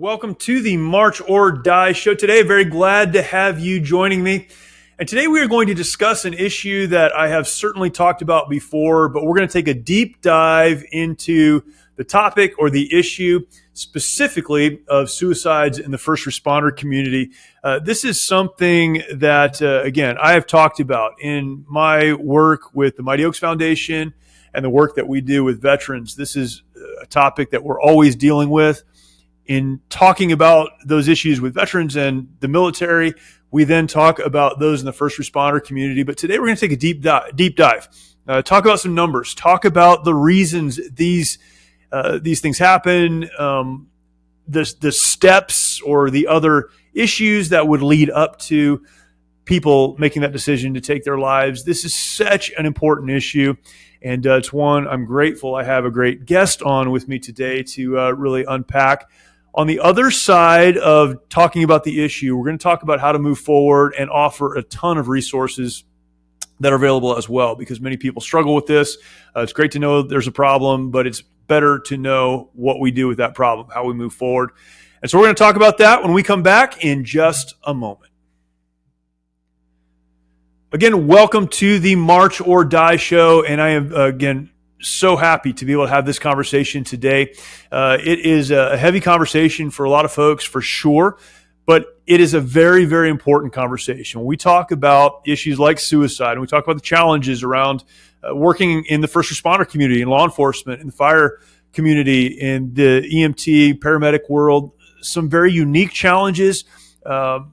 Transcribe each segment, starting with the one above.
Welcome to the March or Die show today. Very glad to have you joining me. And today we are going to discuss an issue that I have certainly talked about before, but we're going to take a deep dive into the topic or the issue specifically of suicides in the first responder community. This is something that, again, I have talked about in my work with the Mighty Oaks Foundation and the work that we do with veterans. This is a topic that we're always dealing with. In talking about those issues with veterans and the military, we then talk about those in the first responder community. But today we're going to take a deep dive, talk about some numbers, talk about the reasons these things happen, the steps or the other issues that would lead up to people making that decision to take their lives. This is such an important issue. And it's one I'm grateful I have a great guest on with me today to really unpack. On the other side of talking about the issue, we're going to talk about how to move forward and offer a ton of resources that are available as well, because many people struggle with this. It's great to know there's a problem, but it's better to know what we do with that problem, how we move forward. And so we're going to talk about that when we come back in just a moment. Again, welcome to the March or Die show. And I am, again, so happy to be able to have this conversation today. It is a heavy conversation for a lot of folks, for sure, but it is a very, very important conversation. When we talk about issues like suicide, and we talk about the challenges around working in the first responder community, in law enforcement, in the fire community, in the EMT, paramedic world, some very unique challenges. But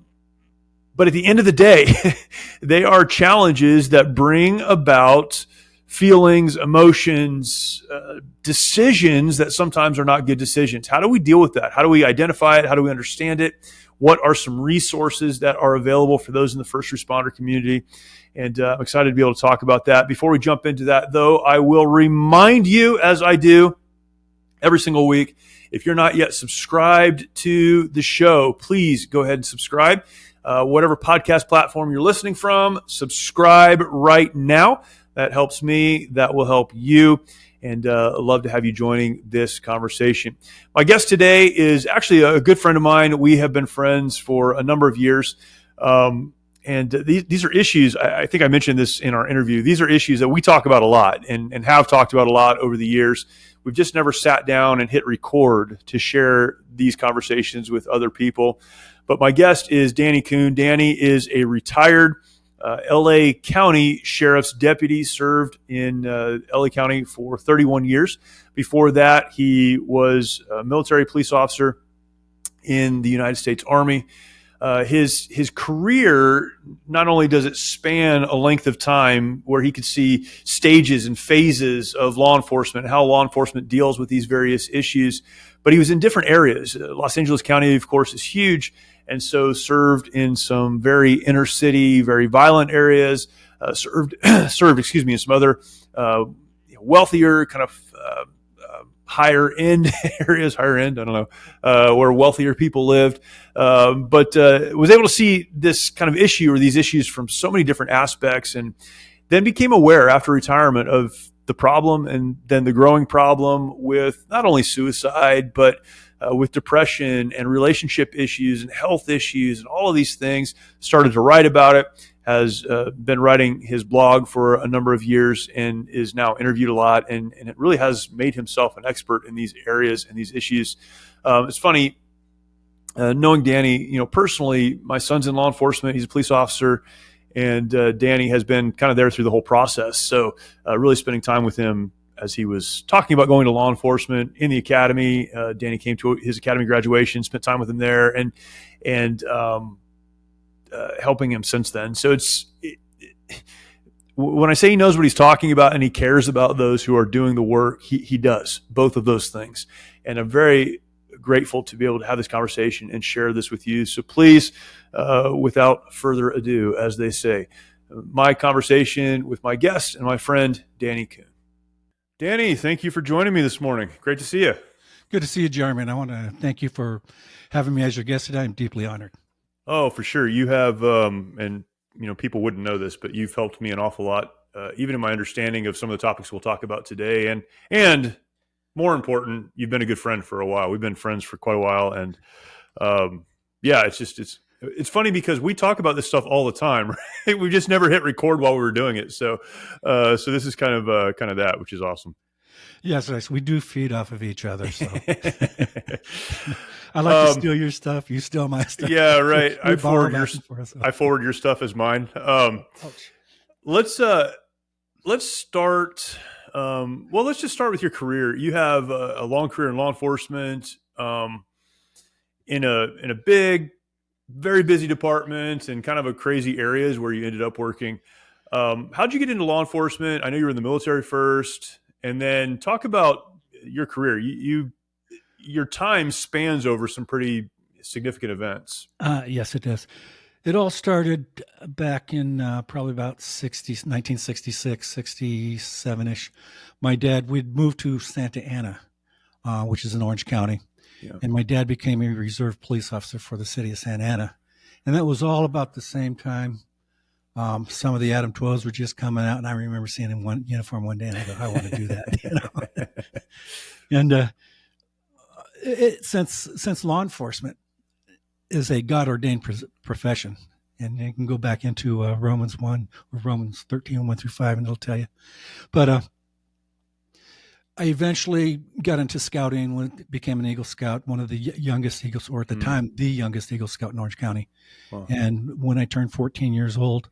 at the end of the day, they are challenges that bring about feelings, emotions, decisions that sometimes are not good decisions. How do we deal with that? How do we identify it? How do we understand it? What are some resources that are available for those in the first responder community? And I'm excited to be able to talk about that. Before we jump into that, though, I will remind you, as I do every single week, if you're not yet subscribed to the show, please go ahead and subscribe. Whatever podcast platform you're listening from, subscribe right now. That helps me. That will help you. And I'd love to have you joining this conversation. My guest today is actually a good friend of mine. We have been friends for a number of years. And these are issues, I think I mentioned this in our interview, these are issues that we talk about a lot and have talked about a lot over the years. We've just never sat down and hit record to share these conversations with other people. But my guest is Danny Coon. Danny is a retired LA County Sheriff's Deputy, served in LA County for 31 years. Before that, he was a military police officer in the United States Army. His career, not only does it span a length of time where he could see stages and phases of law enforcement, how law enforcement deals with these various issues, but he was in different areas. Los Angeles County, of course, is huge, and so served in some very inner city, very violent areas, served in some other wealthier kind of higher end areas, I don't know, where wealthier people lived, but was able to see this kind of issue or these issues from so many different aspects, and then became aware after retirement of the problem and then the growing problem with not only suicide, but with depression and relationship issues and health issues and all of these things. Started to write about it, has been writing his blog for a number of years and is now interviewed a lot. And it really has made himself an expert in these areas and these issues. It's funny, knowing Danny, personally, my son's in law enforcement. He's a police officer. And Danny has been kind of there through the whole process. So really spending time with him as he was talking about going to law enforcement in the academy. Danny came to his academy graduation, spent time with him there, and helping him since then. So when I say he knows what he's talking about and he cares about those who are doing the work, he does both of those things. And I'm very grateful to be able to have this conversation and share this with you. So please, without further ado, as they say, my conversation with my guest and my friend, Danny Coon. Danny, thank you for joining me this morning. Great to see you. Good to see you, Jeremy. And I want to thank you for having me as your guest today. I'm deeply honored. Oh, for sure. You have, and people wouldn't know this, but you've helped me an awful lot, even in my understanding of some of the topics we'll talk about today, and more important, you've been a good friend for a while. We've been friends for quite a while, and um, yeah, it's funny because we talk about this stuff all the time. Right? We just never hit record while we were doing it. So this is kind of that, which is awesome. Yes, we do feed off of each other. So I like to um, steal your stuff. You steal my stuff. yeah, right. We borrow back and forth. So. I forward your stuff as mine. Ouch. Let's start. Well, let's just start with your career. You have a long career in law enforcement, in a big, very busy department and kind of a crazy areas where you ended up working. How'd you get into law enforcement? I know you were in the military first, and then talk about your career. Your time spans over some pretty significant events. Yes, it does. It all started back in probably about 1966, 67-ish. My dad, we'd moved to Santa Ana, which is in Orange County. Yeah. And my dad became a reserve police officer for the city of Santa Ana. And that was all about the same time. Some of the Adam 12s were just coming out, and I remember seeing him in uniform one day, and I go, I want to do that. And since law enforcement is a God-ordained profession, and you can go back into Romans 1 or Romans 13, 1 through 5, and it'll tell you. But I eventually got into scouting, became an Eagle Scout, one of the youngest Eagles, or at the time, the youngest Eagle Scout in Orange County. Wow. And when I turned 14 years old,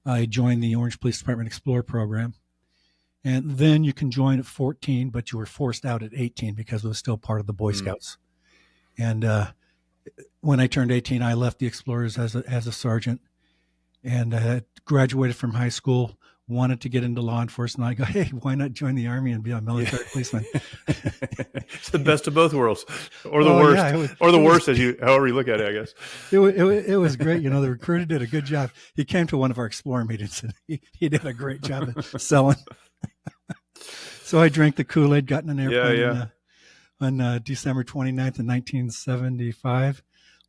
I joined the Orange Police Department Explorer program. And then you can join at 14, but you were forced out at 18 because it was still part of the Boy Scouts. And when I turned 18, I left the Explorers as a sergeant, and graduated from high school. Wanted to get into law enforcement. I go, hey, why not join the Army and be a military policeman? It's the best of both worlds, or the worst, or the worst, however you look at it, I guess. It was great. You know, the recruiter did a good job. He came to one of our Explorer meetings, and he did a great job of selling. So I drank the Kool-Aid, got in an airplane on December 29th of 1975.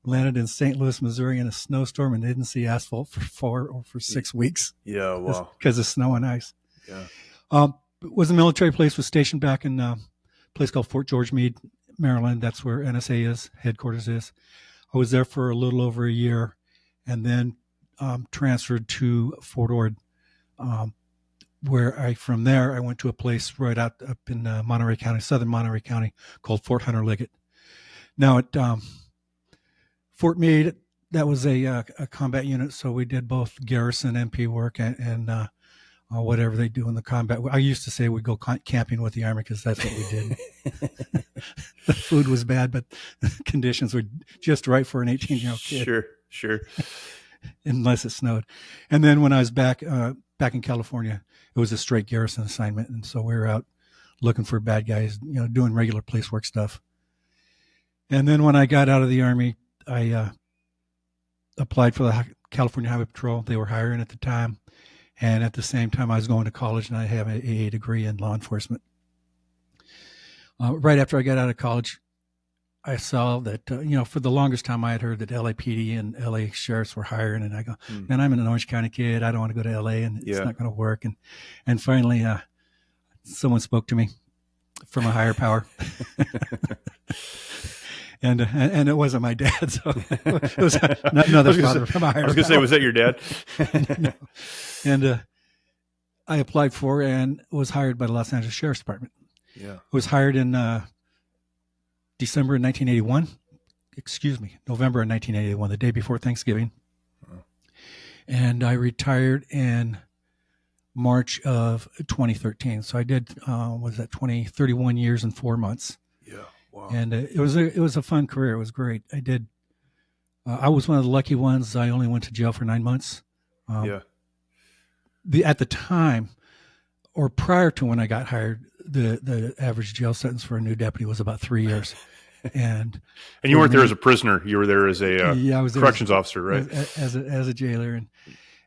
Landed in St. Louis, Missouri in a snowstorm and didn't see asphalt for 6 weeks. Yeah, wow. Because of snow and ice. Yeah. Was a military place, was stationed back in a place called Fort George Meade, Maryland. That's where NSA is, headquarters is. I was there for a little over a year, and then transferred to Fort Ord, where from there I went to a place right up in Monterey County, southern Monterey County, called Fort Hunter Liggett. Now at Fort Meade, that was a combat unit, so we did both garrison MP work and whatever they do in the combat. I used to say we'd go camping with the Army because that's what we did. The food was bad, but the conditions were just right for an 18-year-old kid. Sure. Unless it snowed. And then when I was back in California, it was a straight garrison assignment, and so we were out looking for bad guys, doing regular police work stuff. And then when I got out of the Army, I applied for the California Highway Patrol. They were hiring at the time. And at the same time, I was going to college, and I have an AA degree in law enforcement. Right after I got out of college, I saw that, for the longest time I had heard that LAPD and LA sheriffs were hiring. And I go, man, I'm an Orange County kid. I don't want to go to LA, and it's not going to work. And finally, someone spoke to me from a higher power. And it wasn't my dad, so it was another father from a higher power. I was going to say, was that your dad? No. And I applied for and was hired by the Los Angeles Sheriff's Department. Yeah. I was hired in December of 1981. November of 1981, the day before Thanksgiving. Oh. And I retired in March of 2013. So I did, 31 years and 4 months. Yeah. Wow. And it was a fun career. It was great. I was one of the lucky ones. I only went to jail for 9 months. At the time, or prior to when I got hired, the average jail sentence for a new deputy was about 3 years. And you weren't there as a prisoner. You were there as a I was there corrections officer, right? As a jailer.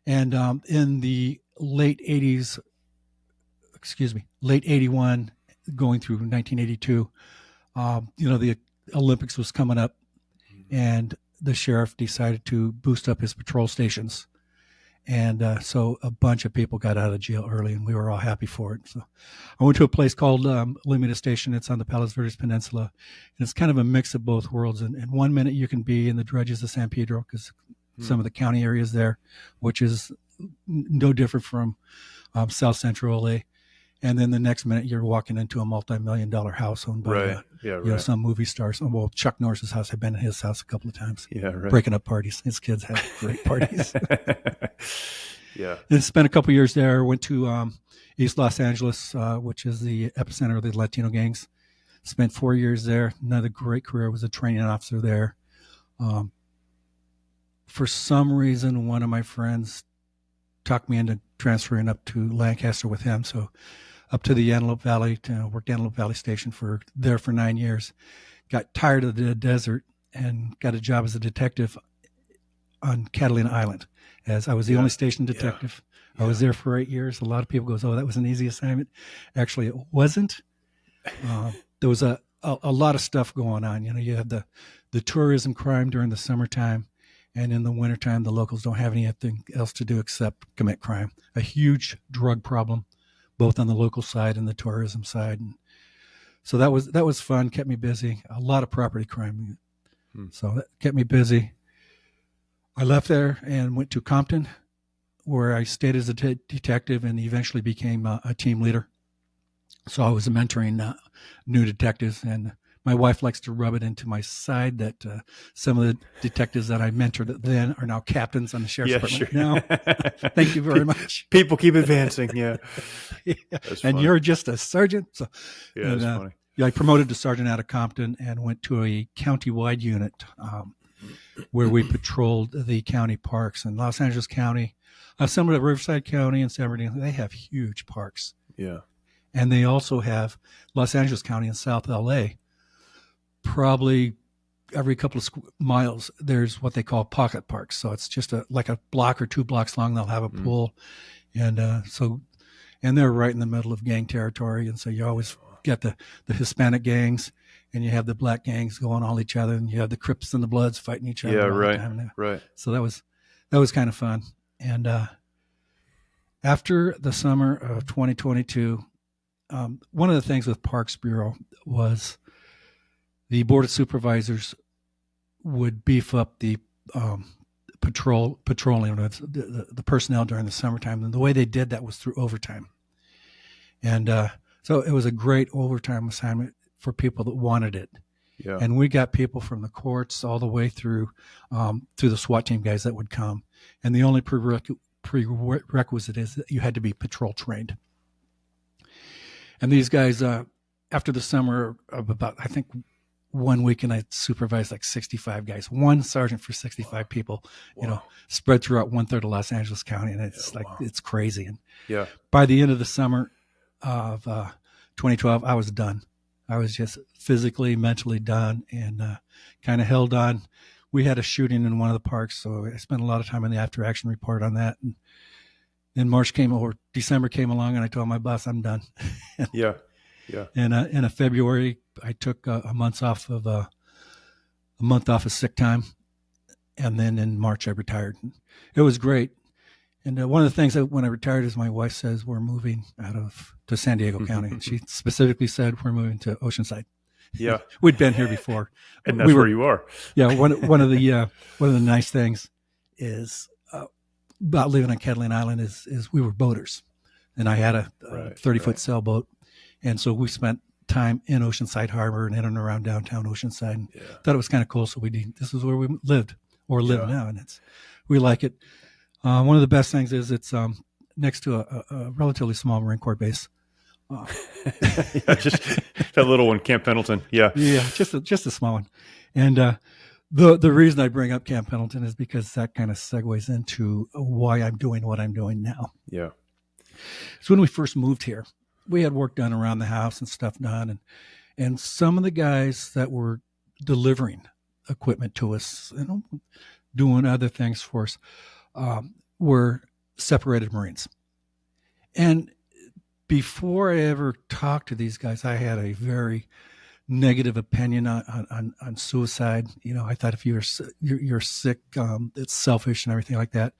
And in the late 80s, late 81, going through 1982, the Olympics was coming up, and the sheriff decided to boost up his patrol stations. And so a bunch of people got out of jail early, and we were all happy for it. So I went to a place called Lumina Station. It's on the Palos Verdes Peninsula, and it's kind of a mix of both worlds. And 1 minute you can be in the dredges of San Pedro, because some of the county areas there, which is no different from South Central LA. And then the next minute you're walking into a multi-million-dollar house owned by some movie stars. Well, Chuck Norris's house. I've been in his house a couple of times. Yeah, right. Breaking up parties. His kids have great parties. Yeah. And spent a couple of years there. Went to East Los Angeles, which is the epicenter of the Latino gangs. Spent 4 years there. Another great career. Was a training officer there. For some reason, one of my friends talked me into transferring up to Lancaster with him. So up to the Antelope Valley, worked Antelope Valley Station for 9 years. Got tired of the desert and got a job as a detective on Catalina Island, as I was the only station detective. I was there for 8 years. A lot of people goes, "Oh, that was an easy assignment." Actually, it wasn't. There was a lot of stuff going on. You have the tourism crime during the summertime, and in the wintertime, the locals don't have anything else to do except commit crime. A huge drug problem, both on the local side and the tourism side. And so that was fun, kept me busy. A lot of property crime. So that kept me busy. I left there and went to Compton, where I stayed as a detective and eventually became a team leader. So I was mentoring new detectives, and my wife likes to rub it into my side that some of the detectives that I mentored then are now captains on the sheriff's department. Now, thank you very much. People keep advancing. Yeah. And you're just a sergeant. So, that's funny. I promoted to sergeant out of Compton and went to a county-wide unit where we patrolled the county parks. In Los Angeles County, similar to Riverside County and San Bernardino, they have huge parks. Yeah. And they also have Los Angeles County in South LA. Probably every couple of miles, there's what they call pocket parks. So it's just like a block or 2 blocks long. They'll have a pool. And and they're right in the middle of gang territory. And so you always get the Hispanic gangs, and you have the black gangs going all each other, and you have the Crips and the Bloods fighting each other. Yeah, all right, the time. right. So that was kind of fun. And after the summer of 2022, one of the things with Parks Bureau was the Board of Supervisors would beef up the patrolling the personnel during the summertime. And the way they did that was through overtime. And so it was a great overtime assignment for people that wanted it. Yeah. And we got people from the courts all the way through the SWAT team guys that would come. And the only prerequisite is that you had to be patrol trained. And these guys, after the summer of about, I think, 1 weekend, I supervised like 65 guys, one sergeant for 65 people, spread throughout 1/3 of Los Angeles County. And it's it's crazy. And by the end of the summer of 2012, I was done. I was just physically, mentally done, and kind of held on. We had a shooting in one of the parks, so I spent a lot of time in the after action report on that. And then December came along, and I told my boss, I'm done. Yeah. And in February, I took a month off of sick time, and then in March I retired. It was great. And one of the things that when I retired is my wife says we're moving to San Diego County, and she specifically said we're moving to Oceanside. Yeah, we'd been here before, and that's where you are. Yeah, one of the nice things is about living on Catalina Island is we were boaters, and I had a 30-foot sailboat, and so we spent time in Oceanside Harbor and in and around downtown Oceanside. And thought it was kind of cool. So this is where we lived or live now, and we like it. One of the best things is it's next to a relatively small Marine Corps base. Just that little one, Camp Pendleton. Yeah, just a small one. And the reason I bring up Camp Pendleton is because that kind of segues into why I'm doing what I'm doing now. Yeah. So when we first moved here, we had work done around the house and stuff done, and some of the guys that were delivering equipment to us, doing other things for us, were separated Marines. And before I ever talked to these guys, I had a very negative opinion on suicide. I thought if you're sick, it's selfish and everything like that.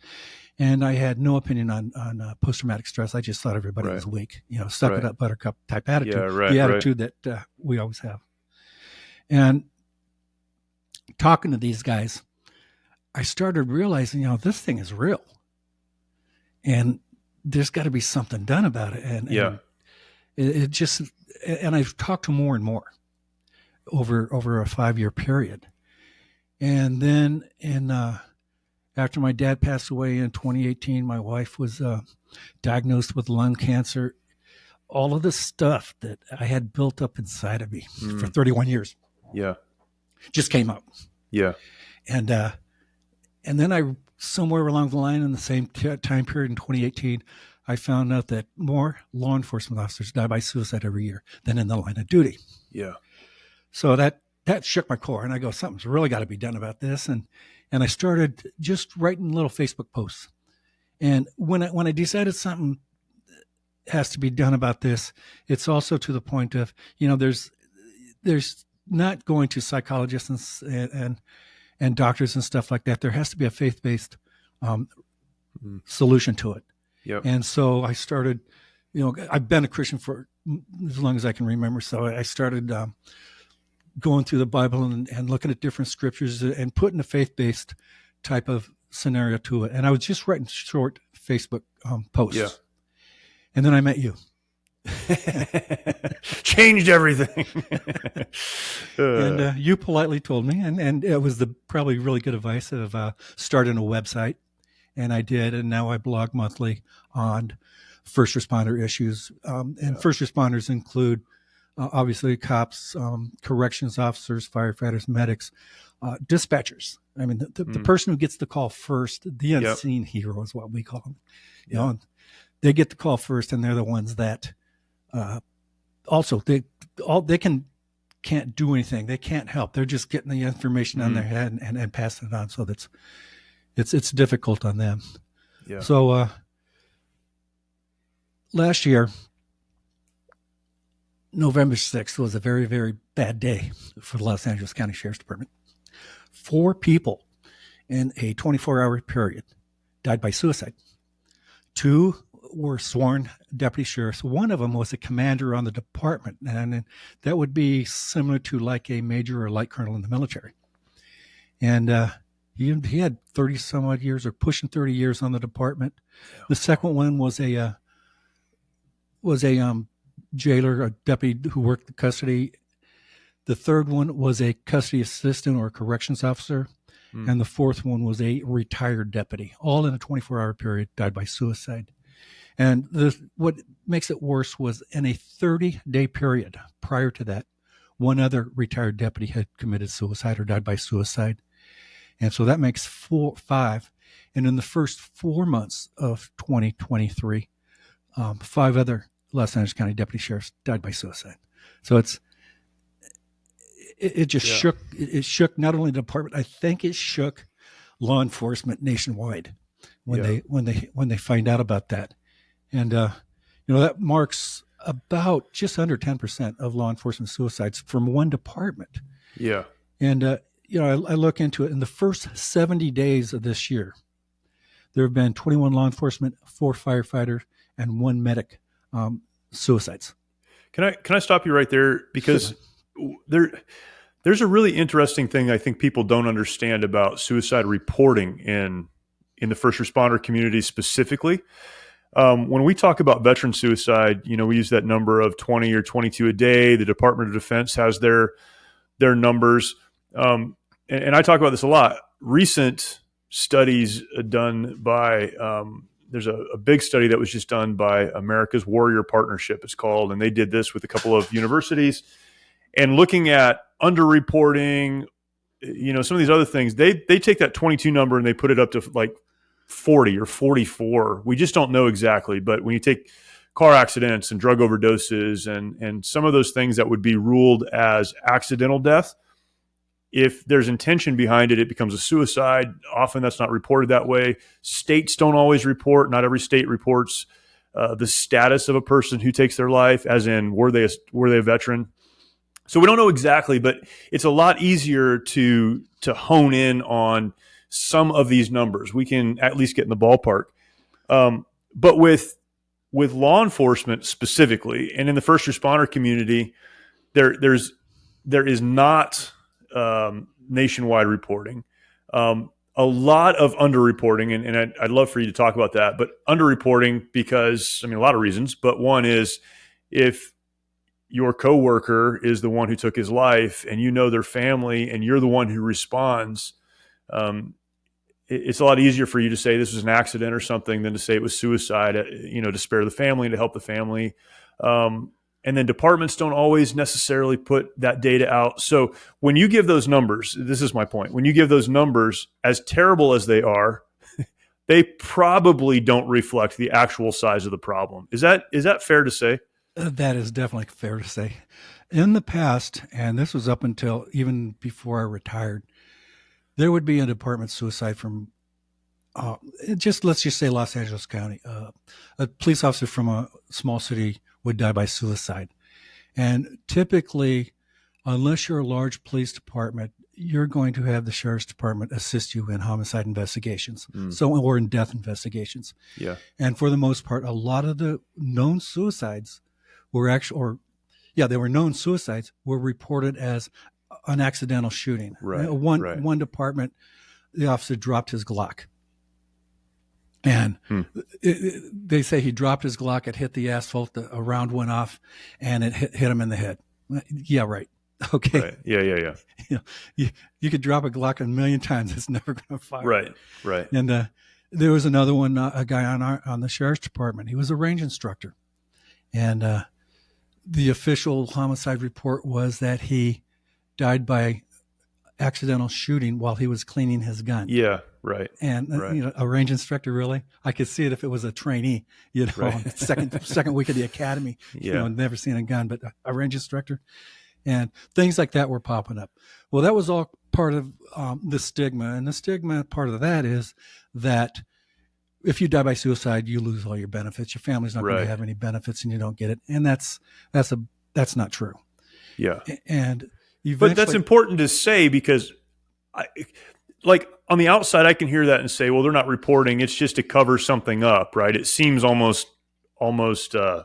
And I had no opinion on post-traumatic stress. I just thought everybody was weak, suck it up, buttercup type attitude, the attitude that we always have. And talking to these guys, I started realizing, this thing is real. And there's got to be something done about it. And it just, and I've talked to more and more over a 5-year period. And then after my dad passed away in 2018, my wife was diagnosed with lung cancer. All of the stuff that I had built up inside of me for 31 years, just came out. And then I, somewhere along the line in the same time period in 2018, I found out that more law enforcement officers die by suicide every year than in the line of duty. So that shook my core, and I go, something's really got to be done about this. And I started just writing little Facebook posts. And when I decided something has to be done about this, it's also to the point of, there's not going to psychologists and doctors and stuff like that. There has to be a faith-based solution to it. And so I started, I've been a Christian for as long as I can remember. So I started going through the Bible and looking at different scriptures and putting a faith-based type of scenario to it. And I was just writing short Facebook posts. And then I met you. Changed everything. And you politely told me, and it was probably really good advice of starting a website. And I did, and now I blog monthly on first responder issues. And first responders include obviously cops, corrections officers, firefighters, medics, dispatchers. I mean, the person who gets the call first, the unseen hero is what we call them. You know, they get the call first, and they're the ones that also they can't do anything. They can't help. They're just getting the information on their head and passing it on. So it's difficult on them. So last year, November 6th was a very, very bad day for the Los Angeles County Sheriff's Department. 4 people in a 24-hour period died by suicide. 2 were sworn deputy sheriffs. One of them was a commander on the department, and that would be similar to like a major or light colonel in the military. And he had 30 some odd years, or pushing 30 years on the department. The second one was a jailer, a deputy who worked the custody. The third one was a custody assistant or a corrections officer. And the fourth one was a retired deputy, all in a 24-hour period, died by suicide. And what makes it worse was in a 30-day period prior to that, one other retired deputy had committed suicide or died by suicide. And so that makes 5. And in the first 4 months of 2023, 5 other Los Angeles County deputy sheriffs died by suicide. So it just shook. It shook not only the department. I think it shook law enforcement nationwide when they find out about that. And that marks about just under 10% of law enforcement suicides from one department. And I look into it. In the first 70 days of this year, there have been 21 law enforcement, 4 firefighters, and 1 medic suicides. Can I stop you right there? Because there's a really interesting thing I think people don't understand about suicide reporting in the first responder community specifically. When we talk about veteran suicide, we use that number of 20 or 22 a day. The Department of Defense has their numbers. And I talk about this a lot. Recent studies done by there's a big study that was just done by America's Warrior Partnership, it's called, and they did this with a couple of universities. And looking at underreporting, some of these other things, they take that 22 number and they put it up to like 40 or 44. We just don't know exactly. But when you take car accidents and drug overdoses and some of those things that would be ruled as accidental death, if there's intention behind it, it becomes a suicide. Often that's not reported that way. States don't always report. Not every state reports the status of a person who takes their life, as in were they a veteran. So we don't know exactly, but it's a lot easier to hone in on some of these numbers. We can at least get in the ballpark. But with law enforcement specifically, and in the first responder community, there is not nationwide reporting. A lot of underreporting, and I'd love for you to talk about that, but underreporting because, a lot of reasons, but one is if your coworker is the one who took his life and you know their family and you're the one who responds, it's a lot easier for you to say this was an accident or something than to say it was suicide, to spare the family and to help the family. And then departments don't always necessarily put that data out. So when you give those numbers, this is my point, when you give those numbers, as terrible as they are, they probably don't reflect the actual size of the problem. Is that fair to say? That is definitely fair to say. In the past, and this was up until even before I retired, there would be a department suicide from let's just say Los Angeles County. A police officer from a small city would die by suicide. And typically, unless you're a large police department, you're going to have the sheriff's department assist you in homicide investigations, or in death investigations. Yeah. And for the most part, a lot of the known suicides were known suicides were reported as an accidental shooting. Right. One department, the officer dropped his Glock. And they say he dropped his Glock, it hit the asphalt, a round went off, and it hit him in the head. Yeah, right. Okay. Right. Yeah. You could drop a Glock a million times, it's never going to fire. Right. And there was another one, a guy on the sheriff's department. He was a range instructor, and the official homicide report was that he died by accidental shooting while he was cleaning his gun. Yeah, right. And a range instructor, really? I could see it if it was a trainee, Right. second week of the academy, Yeah. Never seen a gun, but a range instructor. And things like that were popping up. Well, that was all part of the stigma. And the stigma part of that is that if you die by suicide, you lose all your benefits. Your family's not going to have any benefits and you don't get it. And that's not true. Yeah. And but that's important to say because on the outside, I can hear that and say, well, they're not reporting. It's just to cover something up, right? It seems almost I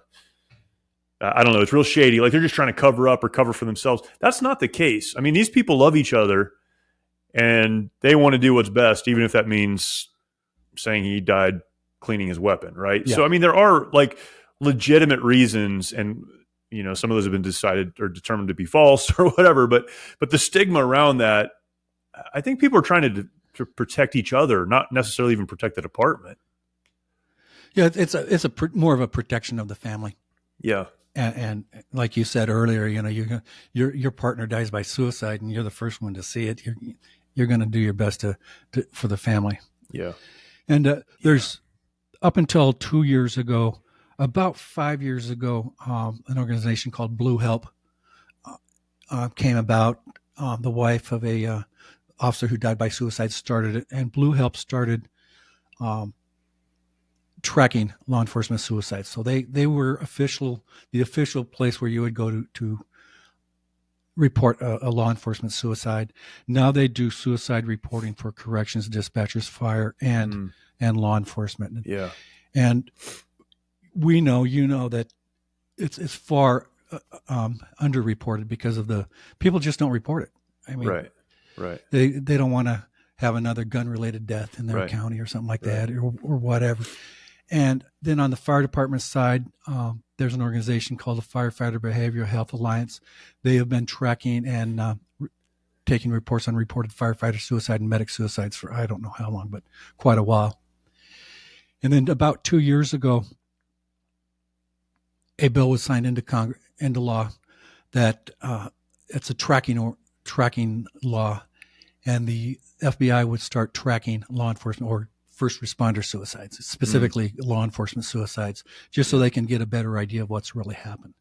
don't know. It's real shady. Like they're just trying to cover up or cover for themselves. That's not the case. These people love each other and they want to do what's best, even if that means saying he died cleaning his weapon, right? Yeah. So, there are legitimate reasons, and some of those have been decided or determined to be false or whatever, but the stigma around that, I think people are trying to protect each other, not necessarily even protect the department. Yeah, it's more of a protection of the family. Yeah. And like you said earlier, your partner dies by suicide and you're the first one to see it. You're going to do your best for the family. Yeah. And there's up until 2 years ago, about 5 years ago, an organization called Blue Help came about. The wife of a officer who died by suicide started it, and Blue Help started tracking law enforcement suicides. So they were the official place where you would go to report a law enforcement suicide. Now they do suicide reporting for corrections, dispatchers, fire, and law enforcement. Yeah. And we know, that it's far underreported because of the people just don't report it. Right. They don't want to have another gun-related death in their county or something like that, or whatever. And then on the fire department side, there's an organization called the Firefighter Behavioral Health Alliance. They have been tracking and taking reports on reported firefighter suicide and medic suicides for I don't know how long, but quite a while. And then about 2 years ago, a bill was signed into law that it's a tracking law, and the FBI would start tracking law enforcement or first responder suicides, specifically law enforcement suicides, just so they can get a better idea of what's really happened.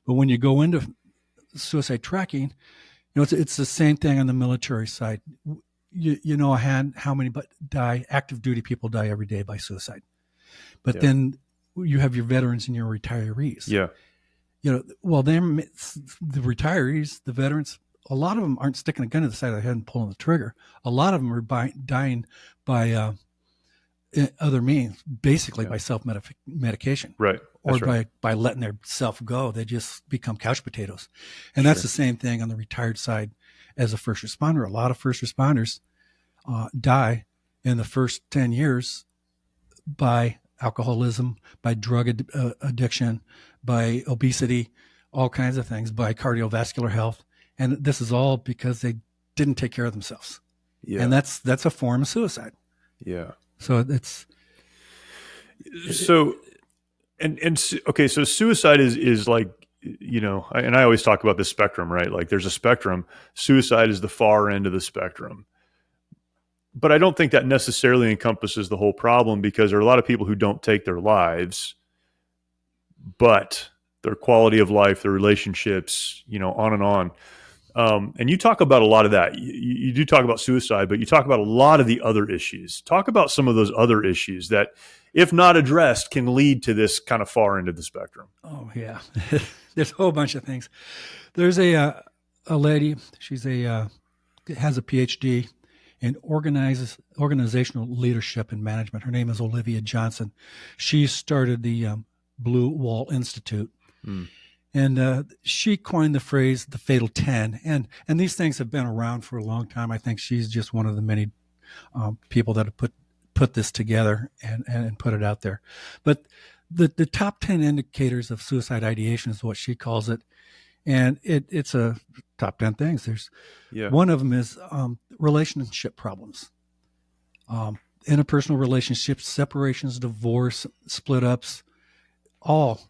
But when you go into suicide tracking, it's the same thing on the military side. You know how many active duty people die every day by suicide. But then you have your veterans and your retirees. Yeah. The retirees, the veterans, a lot of them aren't sticking a gun to the side of their head and pulling the trigger. A lot of them are dying by other means, basically by self-medication. Right. Or That's right. by letting their self go. They just become couch potatoes. And that's the same thing on the retired side as a first responder. A lot of first responders die in the first 10 years by alcoholism, by drug addiction, by obesity, all kinds of things, by cardiovascular health. And this is all because they didn't take care of themselves. Yeah. And that's a form of suicide. Yeah. So it's okay. So suicide is like, and I always talk about this spectrum, right? Like there's a spectrum. Suicide is the far end of the spectrum. But I don't think that necessarily encompasses the whole problem, because there are a lot of people who don't take their lives, but their quality of life, their relationships, on and on. And you talk about a lot of that. You do talk about suicide, but you talk about a lot of the other issues. Talk about some of those other issues that, if not addressed, can lead to this kind of far end of the spectrum. Oh, yeah. There's a whole bunch of things. There's a lady, she's has a PhD in organizational leadership and management. Her name is Olivia Johnson. She started the Blue Wall Institute. And she coined the phrase, the fatal 10. And these things have been around for a long time. I think she's just one of the many people that have put this together and put it out there. But the top 10 indicators of suicide ideation is what she calls it. And it's a top 10 things. One of them is relationship problems, interpersonal relationships, separations, divorce, split ups, all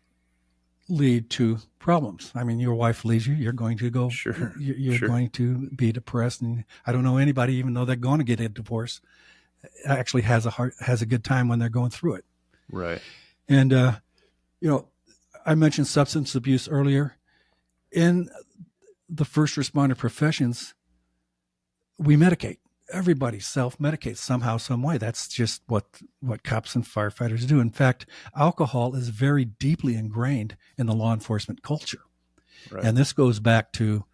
lead to problems. I mean, your wife leaves you, you're going to go, you're going to be depressed. And I don't know anybody, even though they're going to get a divorce, actually has a good time when they're going through it. Right. And, I mentioned substance abuse earlier. In the first responder professions, we medicate. Everybody self-medicates somehow, some way. That's just what cops and firefighters do. In fact, alcohol is very deeply ingrained in the law enforcement culture. Right. And this goes back to,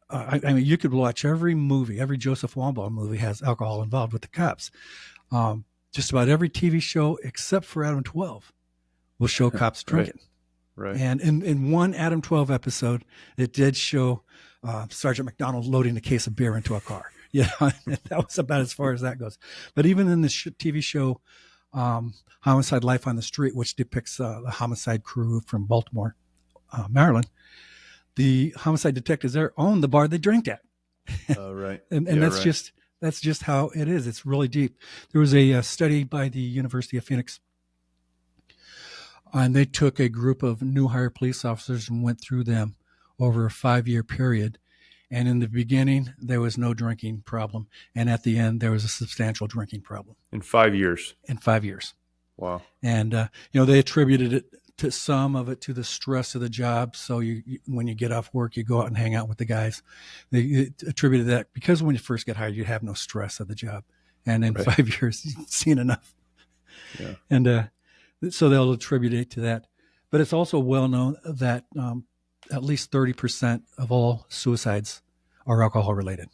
I mean, you could watch every movie, every Joseph Wambaugh movie has alcohol involved with the cops. Just about every TV show, except for Adam 12, will show cops drinking. Right. And in one Adam 12 episode, it did show Sergeant McDonald loading a case of beer into a car. Yeah, that was about as far as that goes. But even in the TV show, Homicide: Life on the Street, which depicts the homicide crew from Baltimore, Maryland, the homicide detectives there own the bar they drink at. Right. and that's just how it is. It's really deep. There was a study by the University of Phoenix, and they took a group of new hire police officers and went through them over a 5-year period. And in the beginning, there was no drinking problem. And at the end, there was a substantial drinking problem. In 5 years? In 5 years. Wow. And, they attributed it to some of it to the stress of the job. So when you get off work, you go out and hang out with the guys. They attributed that because when you first get hired, you have no stress of the job. And in 5 years, you've seen enough. Yeah. And so they'll attribute it to that. But it's also well known that at least 30% of all suicides are alcohol related.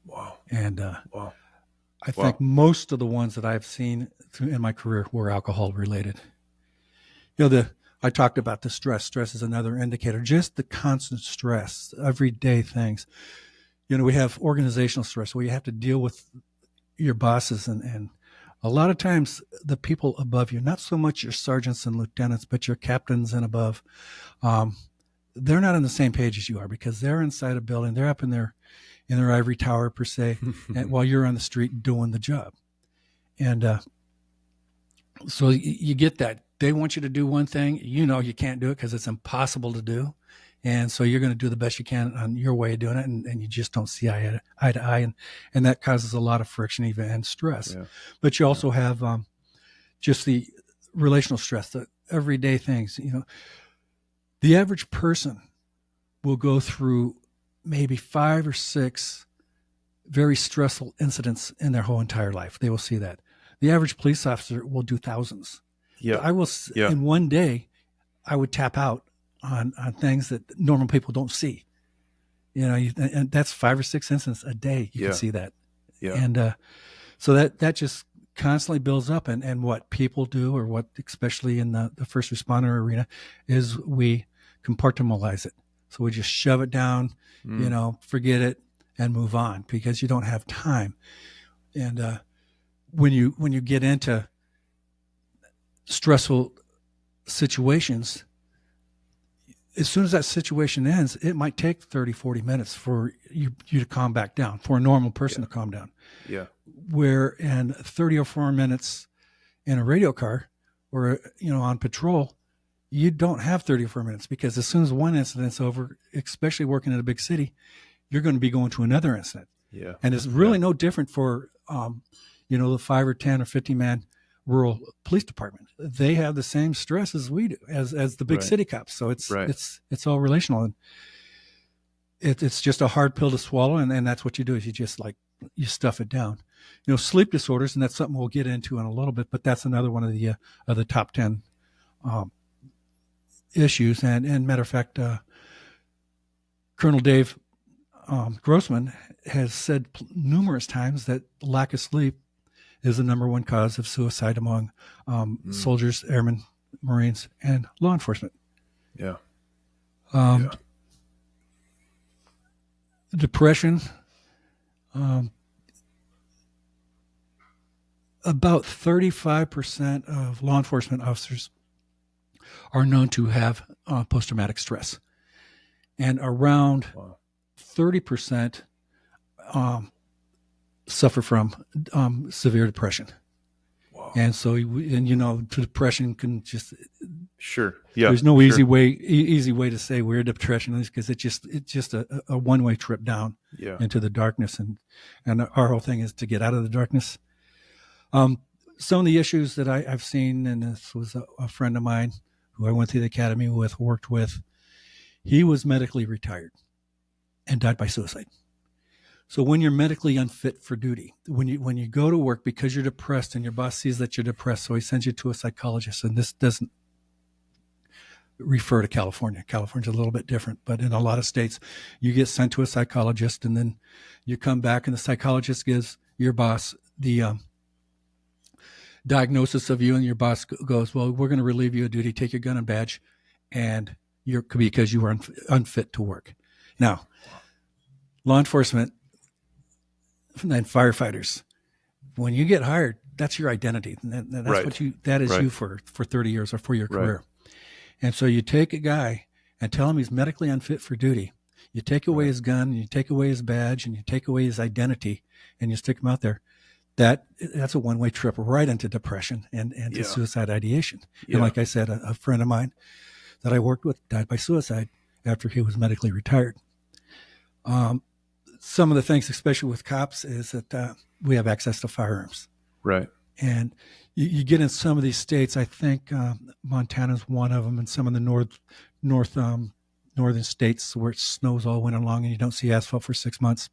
Wow. And I think most of the ones that I've seen in my career were alcohol related. I talked about the stress. Stress is another indicator. Just the constant stress, everyday things. We have organizational stress where you have to deal with your bosses and a lot of times the people above you, not so much your sergeants and lieutenants, but your captains and above, they're not on the same page as you are because they're inside a building. They're up in their ivory tower per se, and while you're on the street doing the job. And so you get that. They want you to do one thing. You can't do it because it's impossible to do. And so you're going to do the best you can on your way of doing it. And you just don't see eye to eye. And that causes a lot of friction even and stress. Yeah. But you also have just the relational stress, the everyday things. The average person will go through maybe 5 or 6 very stressful incidents in their whole entire life. They will see that. The average police officer will do thousands. Yeah. In one day, I would tap out on things that normal people don't see. and that's 5 or 6 incidents a day. You Yeah. can see that. Yeah. And so that just constantly builds up. And what people do, or what, especially in the first responder arena, is we compartmentalize it. So we just shove it down, forget it, and move on, because you don't have time. And when you get into stressful situations, as soon as that situation ends, it might take 30, 40 minutes for you to calm back down, for a normal person to calm down. Yeah. Where in 30 or 4 minutes in a radio car, or, on patrol, you don't have 30 or 4 minutes, because as soon as one incident's over, especially working in a big city, you're going to be going to another incident. Yeah. And it's really no different for, the 5 or 10 or 50 man rural police department. They have the same stress as we do, as the big city cops. So it's all relational, and it's just a hard pill to swallow. And that's what you do, is you stuff it down. Sleep disorders, and that's something we'll get into in a little bit, but that's another one of the top 10 issues. And matter of fact, Colonel Dave Grossman has said numerous times that lack of sleep is the number one cause of suicide among soldiers, airmen, Marines, and law enforcement. Yeah. Depression. About 35% of law enforcement officers are known to have post-traumatic stress, and around 30% suffer from severe depression. Wow. And so, depression can just, sure. Yeah. There's no easy way to say where depression is, because it's just a one-way trip down into the darkness. And our whole thing is to get out of the darkness. Some of the issues that I've seen, and this was a friend of mine who I went through the academy with, worked with, he was medically retired and died by suicide. So when you're medically unfit for duty, when you go to work because you're depressed, and your boss sees that you're depressed, so he sends you to a psychologist. And this doesn't refer to California. California's a little bit different, but in a lot of states, you get sent to a psychologist, and then you come back, and the psychologist gives your boss the diagnosis of you, and your boss goes, well, we're going to relieve you of duty, take your gun and badge, and because you were unfit to work. Now, law enforcement and firefighters, when you get hired, that's your identity. That's that is you for 30 years or for your career. And so you take a guy and tell him he's medically unfit for duty. You take away his gun, and you take away his badge, and you take away his identity, and you stick him out there. That's a one-way trip right into depression and to suicide ideation. Yeah. And like I said, a friend of mine that I worked with died by suicide after he was medically retired. Some of the things, especially with cops, is that we have access to firearms. Right. And you get in some of these states, I think Montana's one of them, and some of the northern states where it snows all winter long and you don't see asphalt for 6 months.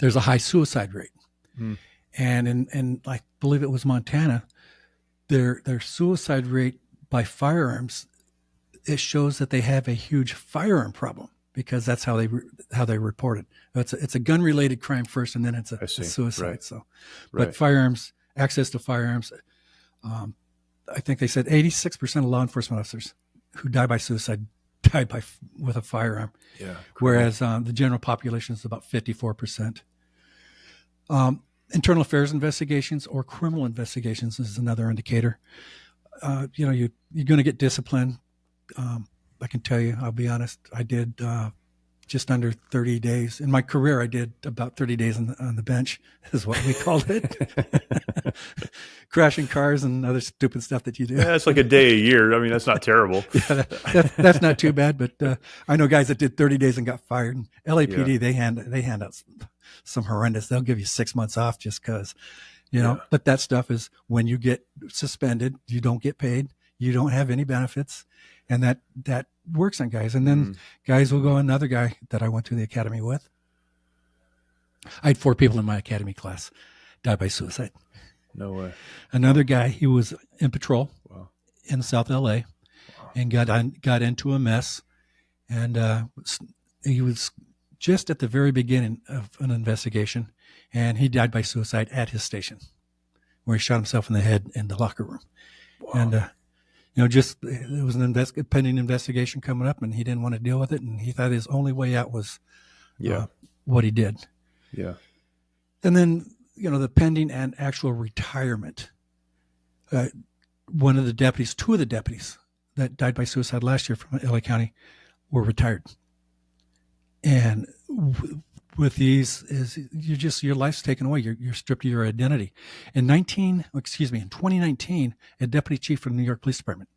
There's a high suicide rate. And in I believe it was Montana, their suicide rate by firearms, it shows that they have a huge firearm problem, because that's how they report it. It's a gun related crime first, and then it's a suicide. Right. So, but firearms, access to firearms, I think they said 86% of law enforcement officers who die by suicide die with a firearm. Yeah. Whereas the general population is about 54%. Internal affairs investigations or criminal investigations is another indicator. You're going to get disciplined. I can tell you, I'll be honest, I did just under 30 days. In my career, I did about 30 days on the bench, is what we called it. Crashing cars and other stupid stuff that you do. Yeah, it's like a day a year. I mean, that's not terrible. That's not too bad, but I know guys that did 30 days and got fired. And LAPD, they hand out some horrendous. They'll give you 6 months off just because, But that stuff is when you get suspended, you don't get paid, you don't have any benefits. And that works on guys. And then guys will go, another guy that I went to the academy with, I had 4 people in my academy class died by suicide. No way. Another guy, he was in patrol in South LA and got into a mess and he was just at the very beginning of an investigation, and he died by suicide at his station, where he shot himself in the head in the locker room. Wow. And just there was an pending investigation coming up, and he didn't want to deal with it, and he thought his only way out was what he did. Yeah. And then the pending and actual retirement. Two of the deputies that died by suicide last year from LA County were retired. And with these is your life's taken away. You're stripped of your identity. In 2019, a deputy chief from the New York Police Department,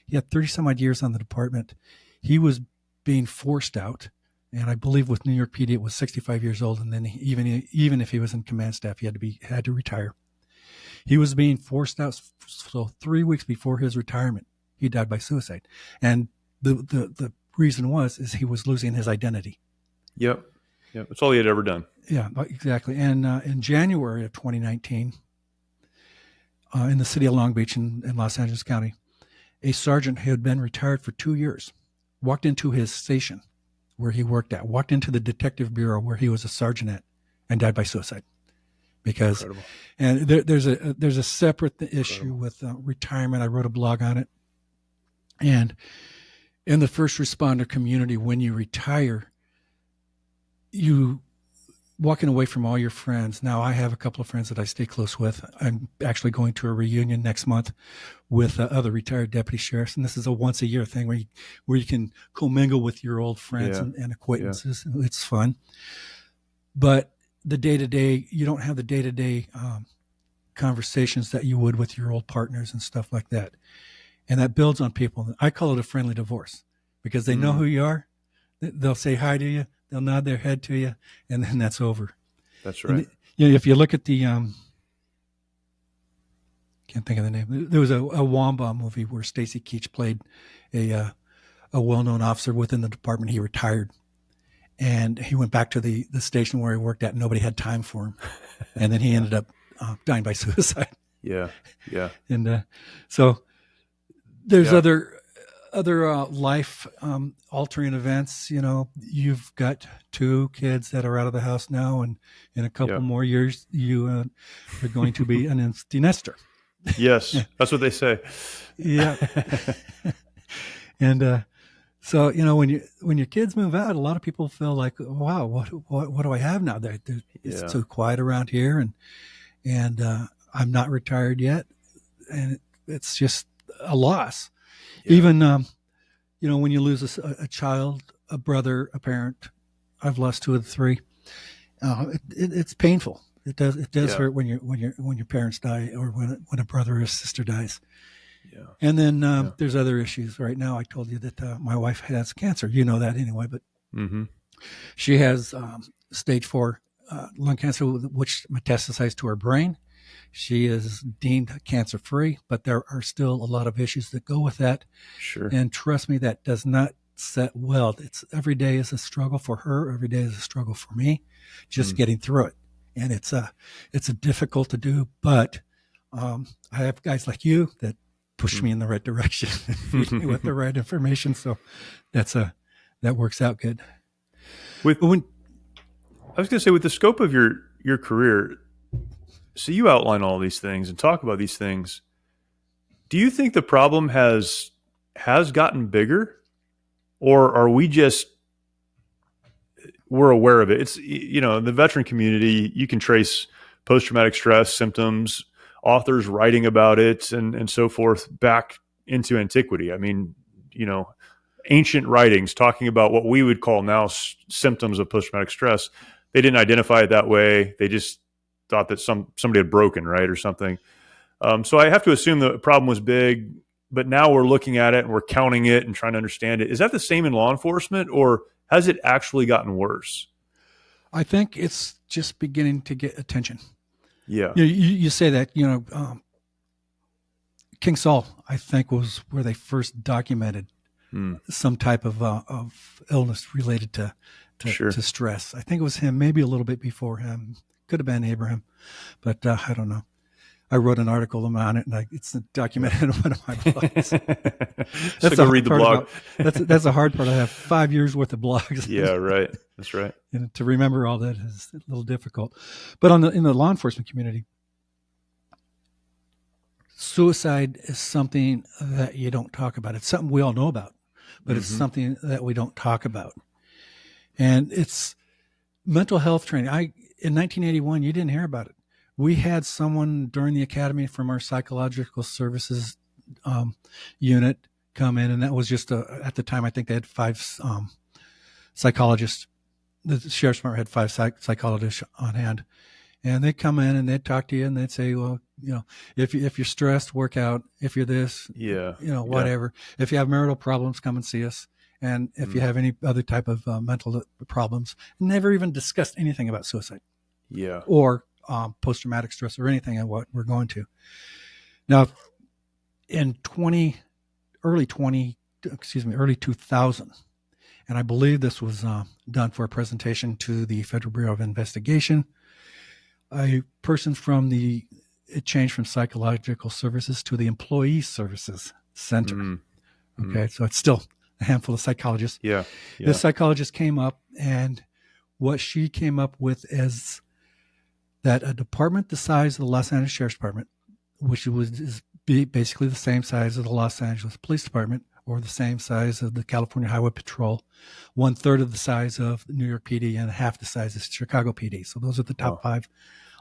he had 30 some odd years on the department. He was being forced out. And I believe with New York PD, it was 65 years old. And then even if he was in command staff, he had to retire. He was being forced out. So 3 weeks before his retirement, he died by suicide. And the reason is he was losing his identity. Yep. That's all he had ever done. Yeah, exactly. And in January of 2019, in the city of Long Beach in Los Angeles County, a sergeant who had been retired for 2 years walked into his station where he worked at, walked into the detective bureau where he was a sergeant at, and died by suicide. Because, and there's a separate issue with retirement. I wrote a blog on it. And in the first responder community, when you retire, you walking away from all your friends. Now, I have a couple of friends that I stay close with. I'm actually going to a reunion next month with other retired deputy sheriffs, and this is a once a year thing where you can commingle with your old friends and acquaintances. Yeah. It's fun, but the day-to-day, you don't have the day-to-day conversations that you would with your old partners and stuff like that, and that builds on people. I call it a friendly divorce because they know who you are. They'll say hi to you. They'll nod their head to you, and then that's over. That's right. And, if you look at the, can't think of the name. There was a Wamba movie where Stacy Keach played a well-known officer within the department. He retired, and he went back to the station where he worked at. And nobody had time for him, and then he ended up dying by suicide. Yeah. And so there's other life altering events. You've got 2 kids that are out of the house now, and in a couple more years you are going to be an empty nester. Yes, that's what they say. Yeah. And so when your kids move out, a lot of people feel like, wow, what do I have now? It's too quiet around here, and I'm not retired yet, and it's just a loss. Yeah. Even, when you lose a child, a brother, a parent, I've lost 2 of the 3. It's painful. It does hurt when your parents die or when a brother or sister dies. Yeah. And then there's other issues. Right now, I told you that my wife has cancer. You know that anyway, but she has stage 4 lung cancer, which metastasized to her brain. She is deemed cancer-free, but there are still a lot of issues that go with that. Sure. And trust me, that does not set well. It's every day is a struggle for her. Every day is a struggle for me, just getting through it. And it's a difficult to do, but I have guys like you that push me in the right direction, feed me with the right information. So that works out good. I was going to say, with the scope of your career, so you outline all these things and talk about these things. Do you think the problem has gotten bigger, or are we're aware of it? It's, in the veteran community, you can trace post-traumatic stress symptoms, authors writing about it and so forth back into antiquity. I mean, ancient writings talking about what we would call now symptoms of post-traumatic stress. They didn't identify it that way. They just thought that somebody had broken, right, or something. So I have to assume the problem was big, but now we're looking at it and we're counting it and trying to understand it. Is that the same in law enforcement, or has it actually gotten worse? I think it's just beginning to get attention. Yeah. You say that, King Saul, I think, was where they first documented some type of illness related to stress. I think it was him, maybe a little bit before him. Could have been Abraham, but I don't know. I wrote an article on it, and it's documented in one of my blogs. So go read the blog. That's the hard part. I have 5 years worth of blogs. Yeah, right. That's right. And to remember all that is a little difficult. But in the law enforcement community, suicide is something that you don't talk about. It's something we all know about, but it's something that we don't talk about. And it's mental health training. In 1981, you didn't hear about it. We had someone during the academy from our psychological services unit come in, and that was just at the time, I think they had 5 psychologists. The sheriff's department had 5 psychologists on hand, and they'd come in and they'd talk to you and they'd say, well, if you're stressed, work out. If you're this, whatever. Yeah. If you have marital problems, come and see us. And if you have any other type of mental problems, never even discussed anything about suicide. Yeah. Or post-traumatic stress or anything of what we're going to. Now, in early 2000, and I believe this was done for a presentation to the Federal Bureau of Investigation, a person it changed from psychological services to the Employee Services Center. Okay, so it's still a handful of psychologists. Yeah. This psychologist came up, and what she came up with is that a department the size of the Los Angeles Sheriff's Department, which is basically the same size as the Los Angeles Police Department, or the same size of the California Highway Patrol, 1/3 of the size of New York PD, and half the size of Chicago PD. So those are the top 5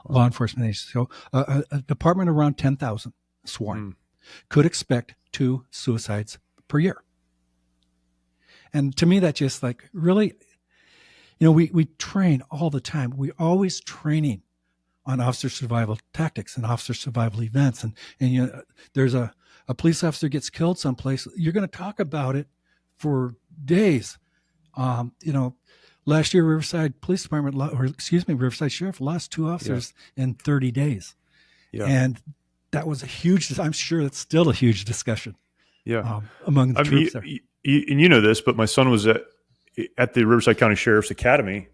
law enforcement agencies. So a department around 10,000 sworn could expect 2 suicides per year. And to me, that just like really, we train all the time. We're always training on officer survival tactics and officer survival events. And there's a police officer gets killed someplace. You're going to talk about it for days. Last year, Riverside Sheriff lost 2 officers in 30 days. Yeah. And that was I'm sure it's still a huge discussion. Yeah. Among the troops there. And you know this, but my son was at the Riverside County Sheriff's Academy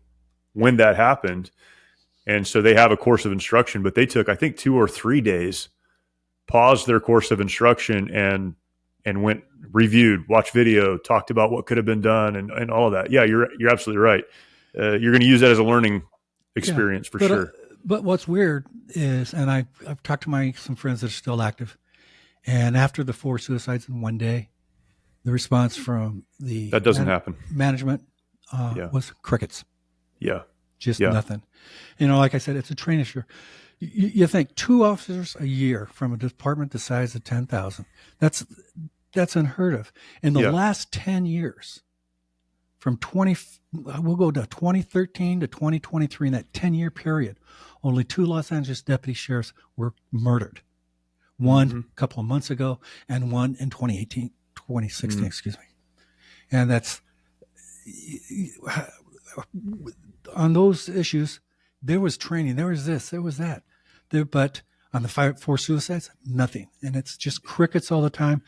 when that happened. And so they have a course of instruction, but they took, I think, 2 or 3 days, paused their course of instruction and went, reviewed, watched video, talked about what could have been done and all of that. Yeah, you're absolutely right. You're going to use that as a learning experience for sure. But what's weird is, and I've talked to some friends that are still active, and after the 4 suicides in one day, the response from that doesn't happen. Management was crickets. Yeah. Just nothing. Like I said, it's a train issue. You think 2 officers a year from a department the size of 10,000, that's unheard of. In the last 10 years, we'll go to 2013 to 2023, in that 10-year period, only 2 Los Angeles deputy sheriffs were murdered. One a couple of months ago and one in 2016, excuse me. And that's on those issues, there was training, there was this, there was that. But on the 4 suicides, nothing. And it's just crickets all the time.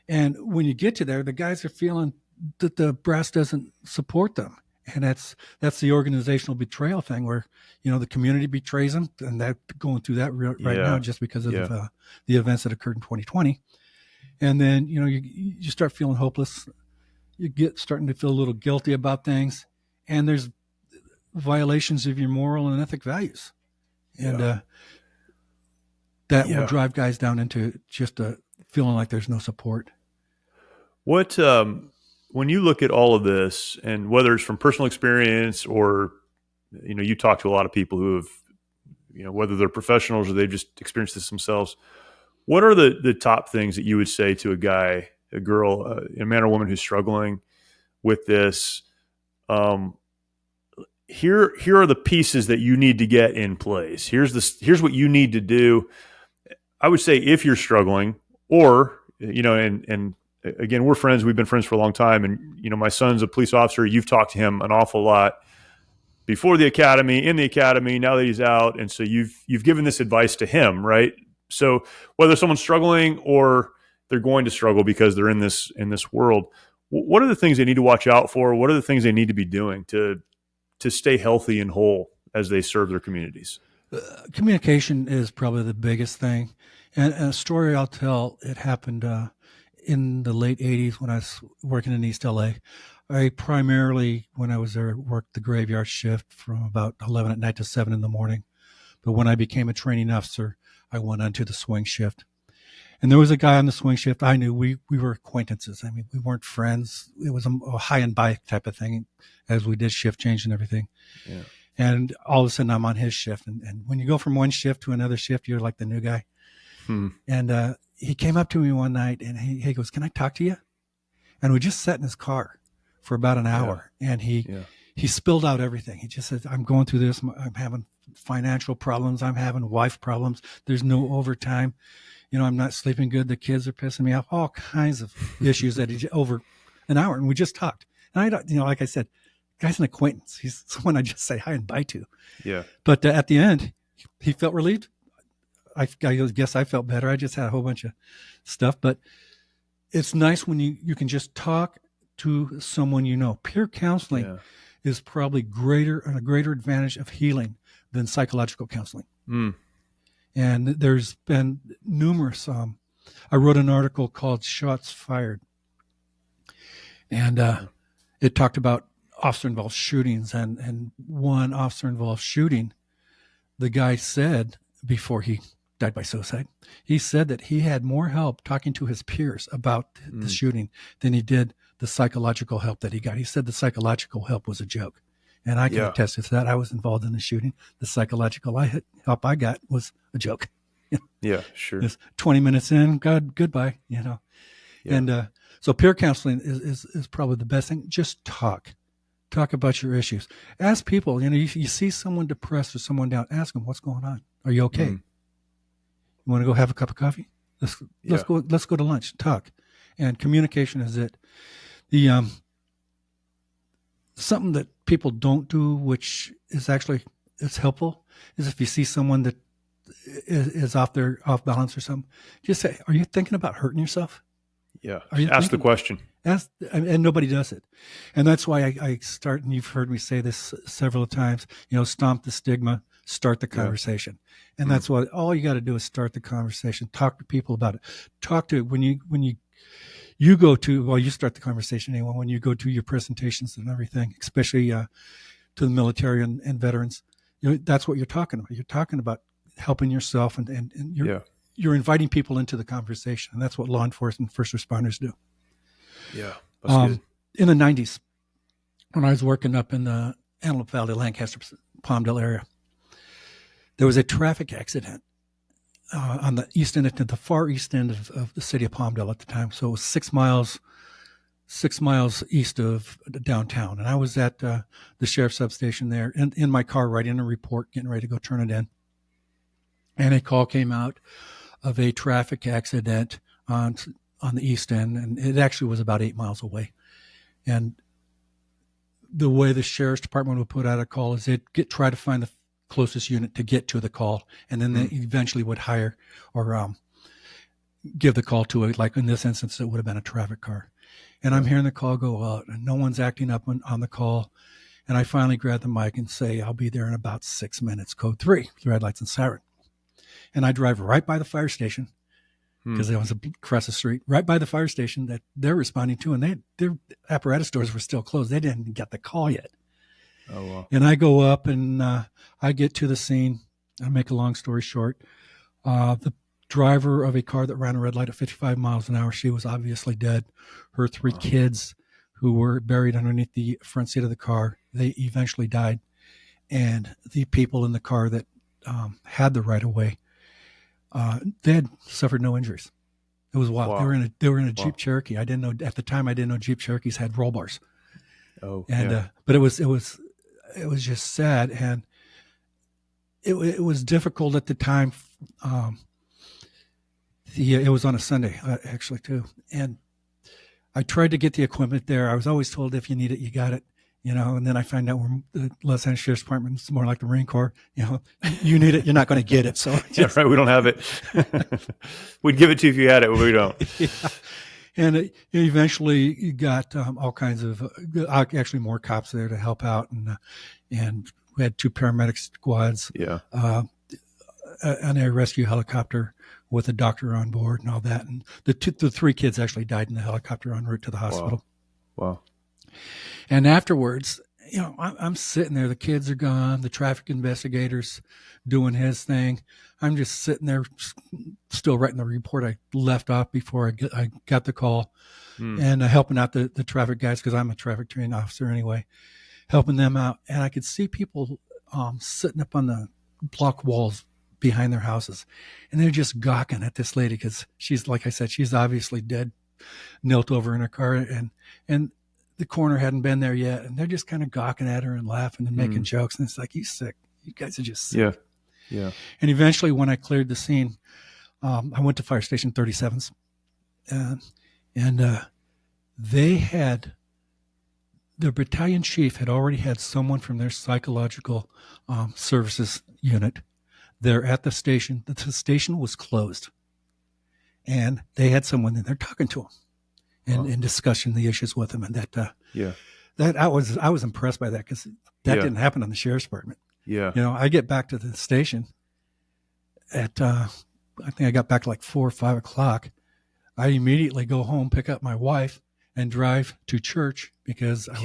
And when you get to there, the guys are feeling that the brass doesn't support them. And that's the organizational betrayal thing where, the community betrays them, and they're going through that right now just because of the events that occurred in 2020. And then, you start feeling hopeless. You get starting to feel a little guilty about things. And there's violations of your moral and ethic values. And that will drive guys down into just feeling like there's no support. What, when you look at all of this, and whether it's from personal experience or, you talk to a lot of people who have, whether they're professionals or they've just experienced this themselves, what are the top things that you would say to a guy, a girl, a man or woman who's struggling with this? Here are the pieces that you need to get in place. Here's what you need to do. I would say if you're struggling, or, and again, we're friends. We've been friends for a long time. And, my son's a police officer. You've talked to him an awful lot before the academy, in the academy, now that he's out. And so you've given this advice to him, right? So whether someone's struggling or they're going to struggle because they're in this world, what are the things they need to watch out for? What are the things they need to be doing to stay healthy and whole as they serve their communities? Communication is probably the biggest thing. And a story I'll tell, it happened in the late 80s when I was working in East LA. I primarily, when I was there, worked the graveyard shift from about 11 at night to 7 in the morning. But when I became a training officer, I went on to the swing shift. And there was a guy on the swing shift I knew. We were acquaintances. I mean, we weren't friends. It was a high and by type of thing as we did shift change and everything. Yeah. And all of a sudden I'm on his shift. And when you go from one shift to another shift, you're like the new guy. And he came up to me one night and he goes, "Can I talk to you?" And we just sat in his car for about an hour. And he spilled out everything. He just said, "I'm going through this. I'm having financial problems. I'm having wife problems. There's no overtime. I'm not sleeping good. The kids are pissing me off." All kinds of issues that over an hour. And we just talked. And I don't, like I said, guy's an acquaintance. He's someone I just say hi and bye to. Yeah. But at the end, he felt relieved. I guess I felt better. I just had a whole bunch of stuff. But it's nice when you can just talk to someone you know. Peer counseling is probably a greater advantage of healing than psychological counseling. And there's been numerous. I wrote an article called "Shots Fired," and it talked about officer-involved shootings. And one officer-involved shooting, the guy said before he died by suicide, he said that he had more help talking to his peers about the shooting than he did the psychological help that he got. He said the psychological help was a joke. And I can attest to that. I was involved in the shooting. The psychological help I got was a joke. Yeah, sure. Just 20 minutes in, God, goodbye, Yeah. And so peer counseling is probably the best thing. Just talk about your issues. Ask people, you see someone depressed or someone down, ask them, "What's going on? Are you okay? You want to go have a cup of coffee? Let's go to lunch, talk." And communication is it. The something that people don't do, which is actually it's helpful, is if you see someone that is off balance or something, just say, "Are you thinking about hurting yourself?" Yeah. Ask the question. And nobody does it. And that's why I start, and you've heard me say this several times, stomp the stigma, start the conversation. And that's what all you got to do is start the conversation. Talk to people about it. Talk to when you go to, well, you start the conversation anyway, when you go to your presentations and everything, especially to the military and veterans, that's what you're talking about. You're talking about helping yourself and you're inviting people into the conversation. And that's what law enforcement, first responders do. Yeah. That's good. In the 90s, when I was working up in the Antelope Valley, Lancaster, Palmdale area, there was a traffic accident on the east end, the far east end of the city of Palmdale at the time. So it was 6 miles east of downtown. And I was at the sheriff's substation there in my car, writing a report, getting ready to go turn it in. And a call came out of a traffic accident on the east end. And it actually was about 8 miles away. And the way the sheriff's department would put out a call is they'd try to find the closest unit to get to the call, and then they eventually would hire or give the call to it. Like in this instance, it would have been a traffic car. And I'm hearing the call go out, and no one's acting up on the call. And I finally grab the mic and say, "I'll be there in about 6 minutes, code 3, red lights and siren." And I drive right by the fire station, because there was across the street, right by the fire station that they're responding to, and their apparatus doors were still closed. They didn't get the call yet. Oh, wow. And I go up and I get to the scene. I make a long story short. The driver of a car that ran a red light at 55 miles an hour, she was obviously dead. Her 3 kids, who were buried underneath the front seat of the car, they eventually died. And the people in the car that had the right of way, they had suffered no injuries. It was wild. Wow. They were in a Jeep Cherokee. I didn't know at the time. I didn't know Jeep Cherokees had roll bars. Oh, and but it was just sad, and it was difficult at the time. It was on a Sunday actually too, and I tried to get the equipment there. I was always told, if you need it, you got it. And then I find out the Los Angeles Sheriff's Department is more like the Marine Corps. You need it, you're not going to get it. So right, we don't have it. We'd give it to you if you had it, but we don't. Yeah. And it eventually got all kinds of actually more cops there to help out, and we had 2 paramedic squads. Yeah. an air rescue helicopter with a doctor on board and all that. And the 3 kids actually died in the helicopter en route to the hospital. Wow. And afterwards, I'm sitting there. The kids are gone. The traffic investigator's doing his thing. I'm just sitting there still writing the report I left off before I got the call and helping out the traffic guys because I'm a traffic training officer anyway, helping them out. And I could see people sitting up on the block walls behind their houses, and they're just gawking at this lady because she's, like I said, she's obviously dead, knelt over in her car, and the coroner hadn't been there yet, and they're just kind of gawking at her and laughing and making jokes, and it's like, you sick, you guys are just sick. Yeah. And eventually, when I cleared the scene, I went to Fire Station 37s, and they had, the battalion chief had already had someone from their psychological services unit there at the station. The station was closed, and they had someone in there talking to him and discussing the issues with him. And that I was impressed by that because that didn't happen on the sheriff's department. Yeah. I get back to the station at I think I got back like 4 or 5 o'clock. I immediately go home, pick up my wife, and drive to church because I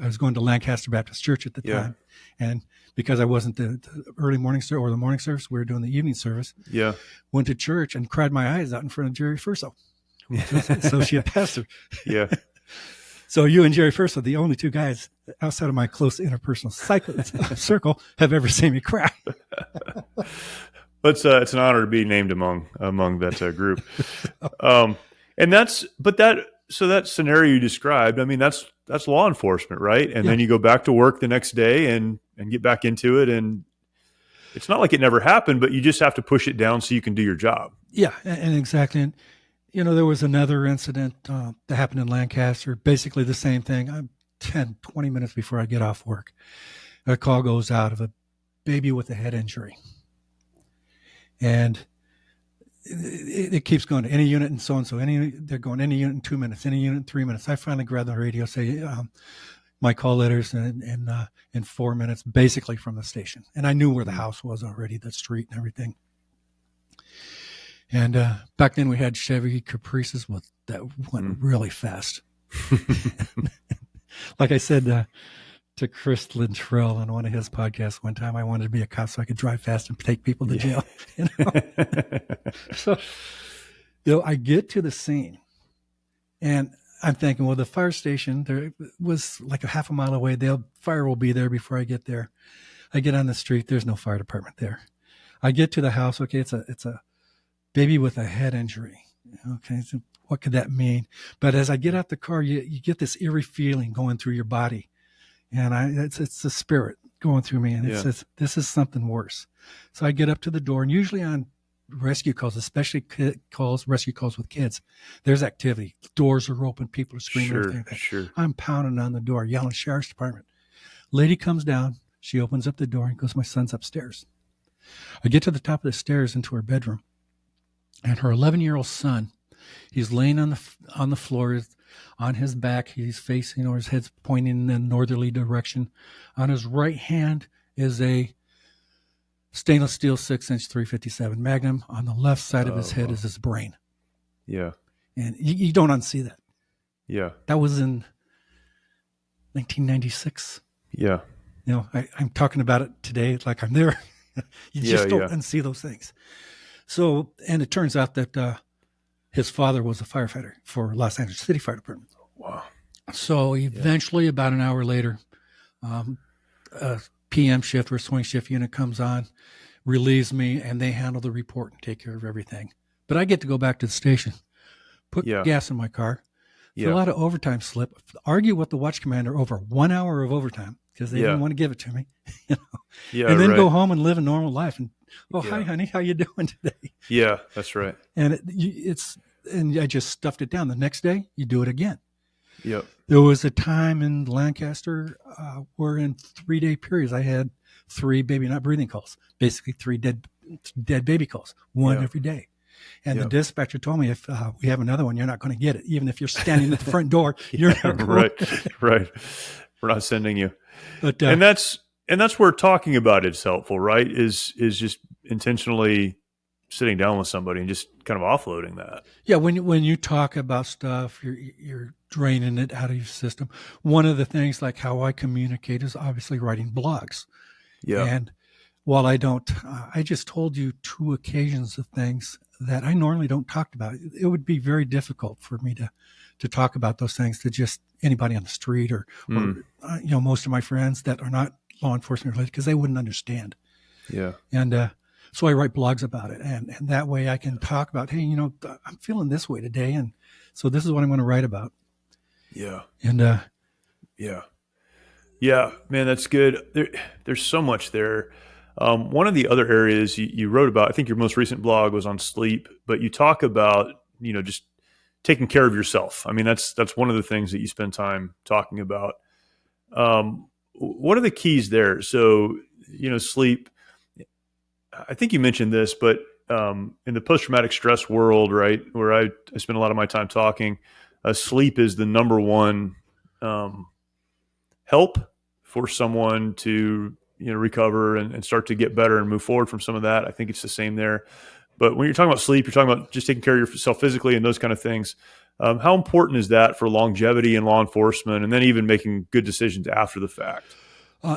was going to Lancaster Baptist Church at the time, and because I wasn't the early morning service or the morning service, we were doing the evening service. Yeah, went to church and cried my eyes out in front of Jerry Furso, associate pastor. Yeah. So you and Jerry Furso, the only 2 guys outside of my close interpersonal circle, have ever seen me cry. It's an honor to be named among that group. So that scenario you described, I mean, that's law enforcement, right? And then you go back to work the next day and get back into it. And it's not like it never happened, but you just have to push it down so you can do your job. Yeah, and exactly. And, there was another incident that happened in Lancaster, basically the same thing. 10, 20 minutes before I get off work, a call goes out of a baby with a head injury. And it keeps going to any unit and so-and-so. They're going any unit in 2 minutes, any unit in 3 minutes. I finally grabbed the radio, say my call letters in 4 minutes, basically from the station. And I knew where the house was already, the street and everything. And back then we had Chevy Caprices that went really fast. Like I said to Chris Lindtrell on one of his podcasts one time, I wanted to be a cop so I could drive fast and take people to jail. So, I get to the scene and I'm thinking, well, the fire station there was like a half a mile away. Fire will be there before I get there. I get on the street. There's no fire department there. I get to the house. Okay. It's a baby with a head injury. Okay. So what could that mean? But as I get out the car, you get this eerie feeling going through your body. And it's the spirit going through me. And it says, this is something worse. So I get up to the door, and usually on rescue calls, especially rescue calls with kids, there's activity. Doors are open. People are screaming. Sure. I'm pounding on the door, yelling, sheriff's department. Lady comes down. She opens up the door and goes, my son's upstairs. I get to the top of the stairs into her bedroom, and her 11-year-old son, he's laying on the floor on his back. He's facing, or his head's pointing in a northerly direction. On his right hand is a stainless steel 6-inch 357 Magnum. On the left side of his head is his brain. Yeah. And you don't unsee that. Yeah. That was in 1996. Yeah. I'm talking about it today like I'm there. You just don't unsee those things. So, and it turns out that his father was a firefighter for Los Angeles City Fire Department. Wow. So eventually, about an hour later, a PM shift or swing shift unit comes on, relieves me, and they handle the report and take care of everything. But I get to go back to the station, put gas in my car, fill out an overtime slip, argue with the watch commander over 1 hour of overtime because they didn't want to give it to me, and then go home and live a normal life. And hi, honey, how you doing today? Yeah, that's right. And and I just stuffed it down. The next day, you do it again. Yep. There was a time in Lancaster where in 3-day periods I had 3 baby not breathing calls, basically 3 dead baby calls, one every day. And the dispatcher told me, if we have another one, you're not going to get it. Even if you're standing at the front door, you're not going Right. We're not sending you. But, and that's where talking about it's helpful, right? Is just intentionally sitting down with somebody and just kind of offloading that. Yeah, when you talk about stuff, you're draining it out of your system. One of the things, like how I communicate, is obviously writing blogs. Yeah. And while I don't, I just told you 2 occasions of things that I normally don't talk about. It would be very difficult for me to talk about those things to just anybody on the street or most of my friends that are not law enforcement related, because they wouldn't understand. Yeah. And so I write blogs about it, and that way I can talk about, hey, I'm feeling this way today, and so this is what I'm going to write about. Yeah. And yeah, man, that's good. There's so much there. One of the other areas you wrote about, I think your most recent blog was on sleep, but you talk about, just taking care of yourself. I mean, that's one of the things that you spend time talking about. What are the keys there? So, sleep, I think you mentioned this, but in the post-traumatic stress world, right, where I spend a lot of my time talking, sleep is the number one help for someone to recover and start to get better and move forward from some of that. I think it's the same there. But when you're talking about sleep, you're talking about just taking care of yourself physically and those kind of things. How important is that for longevity in law enforcement, and then even making good decisions after the fact?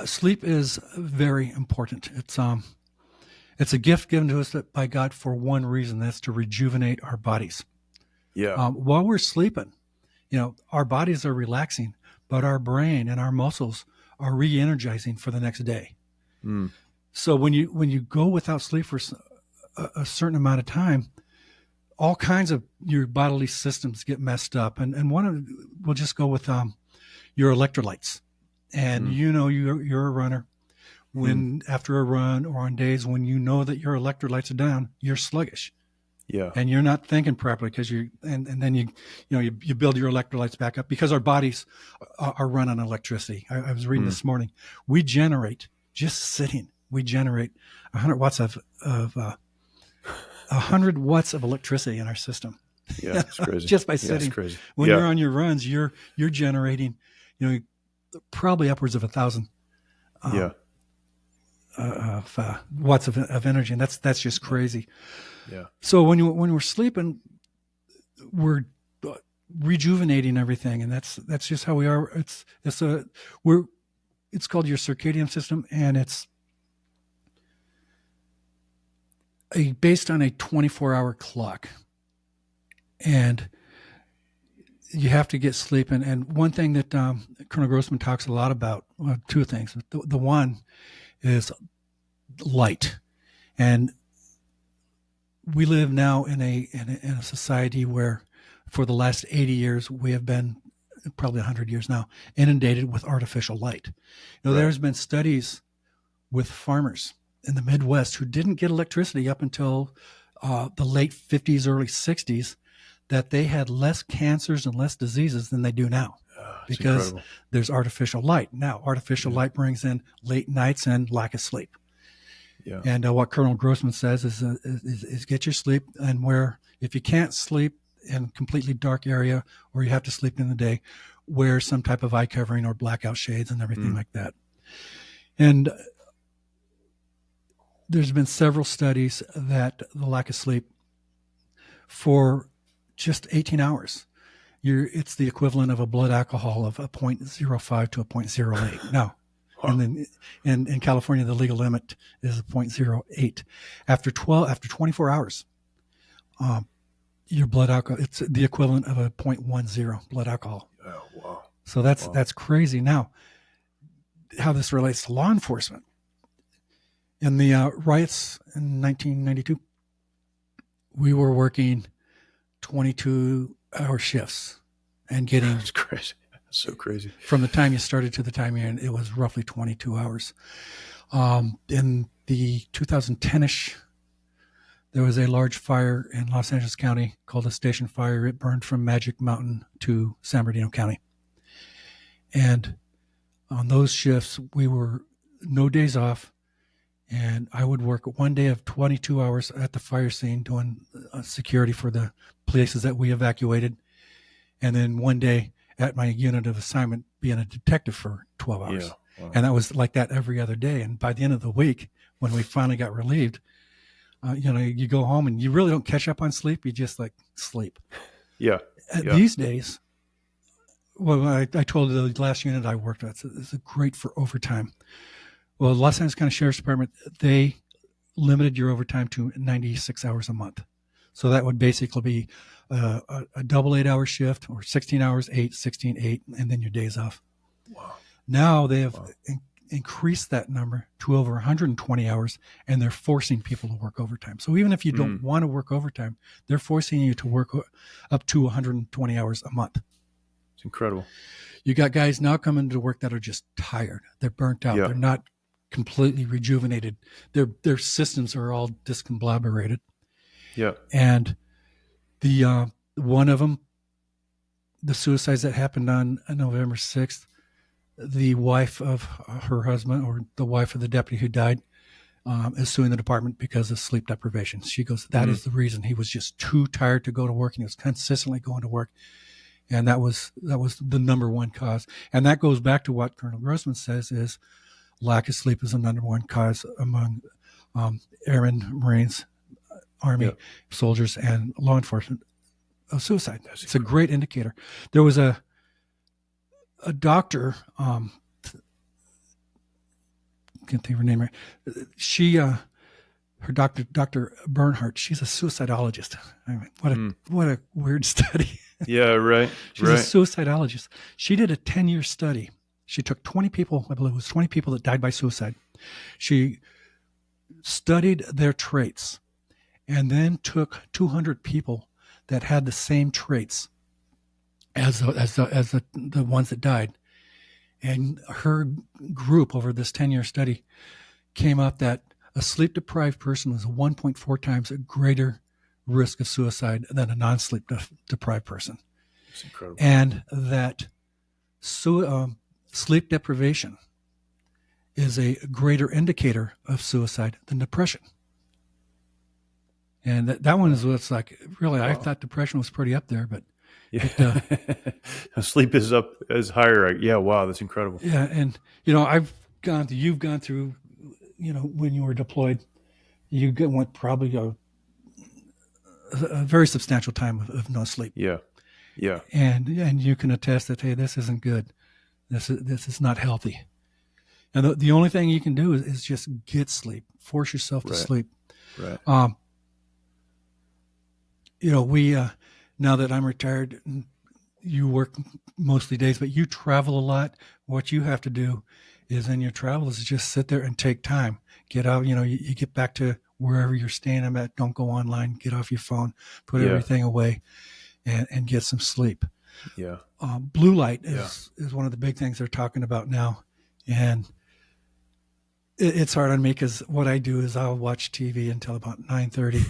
Sleep is very important. It's a gift given to us by God for one reason: that's to rejuvenate our bodies. Yeah. While we're sleeping, our bodies are relaxing, but our brain and our muscles are re-energizing for the next day. Mm. So when you go without sleep for a certain amount of time, all kinds of your bodily systems get messed up. And we'll just go with your electrolytes. And you're a runner. When after a run or on days when you know that your electrolytes are down, you're sluggish. Yeah. And you're not thinking properly because then you build your electrolytes back up, because our bodies are run on electricity. I was reading this morning. We generate, just sitting, 100 watts of 100 watts of electricity in our system. Yeah, it's crazy. Just by sitting. It's crazy. When you're on your runs, you're generating, probably upwards of 1,000 watts of energy, and that's just crazy. Yeah. So when we're sleeping, we're rejuvenating everything, and that's just how we are. It's called your circadian system, and it's based on a 24-hour clock, and you have to get sleep. And one thing that Colonel Grossman talks a lot about, well, 2 things. The one is light, and we live now in a society where, for the last 80 years, we have been, probably 100 years now, inundated with artificial light. Right. There's been studies with farmers in the Midwest who didn't get electricity up until the late 50s, early 60s, that they had less cancers and less diseases than they do now, because incredible. There's artificial light. Now, artificial light brings in late nights and lack of sleep. Yeah. And what Colonel Grossman says is get your sleep, and if you can't sleep in a completely dark area, or you have to sleep in the day, wear some type of eye covering or blackout shades and everything like that. And there's been several studies that the lack of sleep for just 18 hours, it's the equivalent of a blood alcohol of a 0.05 to a 0.08. Now, and then in California, the legal limit is a 0.08. After 24 hours, your blood alcohol, it's the equivalent of a 0.10 blood alcohol. Oh, wow. So that's crazy. Now, how this relates to law enforcement. In the riots in 1992, we were working 22-hour shifts and getting... That's crazy. That's so crazy. From the time you started to the time you ended, it was roughly 22 hours. In the 2010-ish, there was a large fire in Los Angeles County called the Station Fire. It burned from Magic Mountain to San Bernardino County. And on those shifts, we were no days off. And I would work one day of 22 hours at the fire scene doing security for the places that we evacuated. And then one day at my unit of assignment being a detective for 12 hours. Yeah. Wow. And that was like that every other day. And by the end of the week, when we finally got relieved, You go home and you really don't catch up on sleep. You just like sleep. Yeah. Yeah. These days, well, I told you the last unit I worked at, it's great for overtime. Well, Los Angeles County Sheriff's Department, they limited your overtime to 96 hours a month. So that would basically be a double 8-hour shift, or 16 hours, 8, 16, 8, and then your days off. Wow. Now they have increased that number to over 120 hours, and they're forcing people to work overtime. So even if you don't want to work overtime, they're forcing you to work up to 120 hours a month. It's incredible. You got guys now coming to work that are just tired. They're burnt out. Yeah. They're not completely rejuvenated. Their systems are all discombobulated. Yeah. And the one of them, the suicides that happened on November 6th, the wife of her husband, or the wife of the deputy who died, is suing the department because of sleep deprivation. She goes, that is the reason. He was just too tired to go to work, and he was consistently going to work. And that was the number one cause. And that goes back to what Colonel Grossman says, is lack of sleep is the number one cause among airmen, Marines, Army soldiers, and law enforcement of suicide. It's a great indicator. There was a doctor, can't think of her name right. She, her Dr. Bernhardt, she's a suicidologist. I mean, what a weird study. Yeah, right. She's a suicidologist. She did a 10-year study. She took 20 people, I believe it was 20 people that died by suicide. She studied their traits, and then took 200 people that had the same traits as the ones that died. And her group, over this 10-year study, came up that a sleep-deprived person was 1.4 times a greater risk of suicide than a non-sleep deprived person. That's incredible. And that sleep deprivation is a greater indicator of suicide than depression. And that one is what's like, really, I thought depression was pretty up there, but sleep is up as higher. Yeah. Wow. That's incredible. Yeah. And, you've gone through, when you were deployed, you went probably a very substantial time of no sleep. Yeah. Yeah. And you can attest that, hey, this isn't good. This is not healthy. And the only thing you can do is just get sleep. Force yourself to sleep. Right. We, now that I'm retired, you work mostly days, but you travel a lot. What you have to do is, in your travels, is just sit there and take time. Get out, you get back to wherever you're staying at. Don't go online. Get off your phone. Put everything away, and get some sleep. Yeah. Blue light is one of the big things they're talking about now. And it's hard on me, because what I do is I'll watch TV until about 9:30.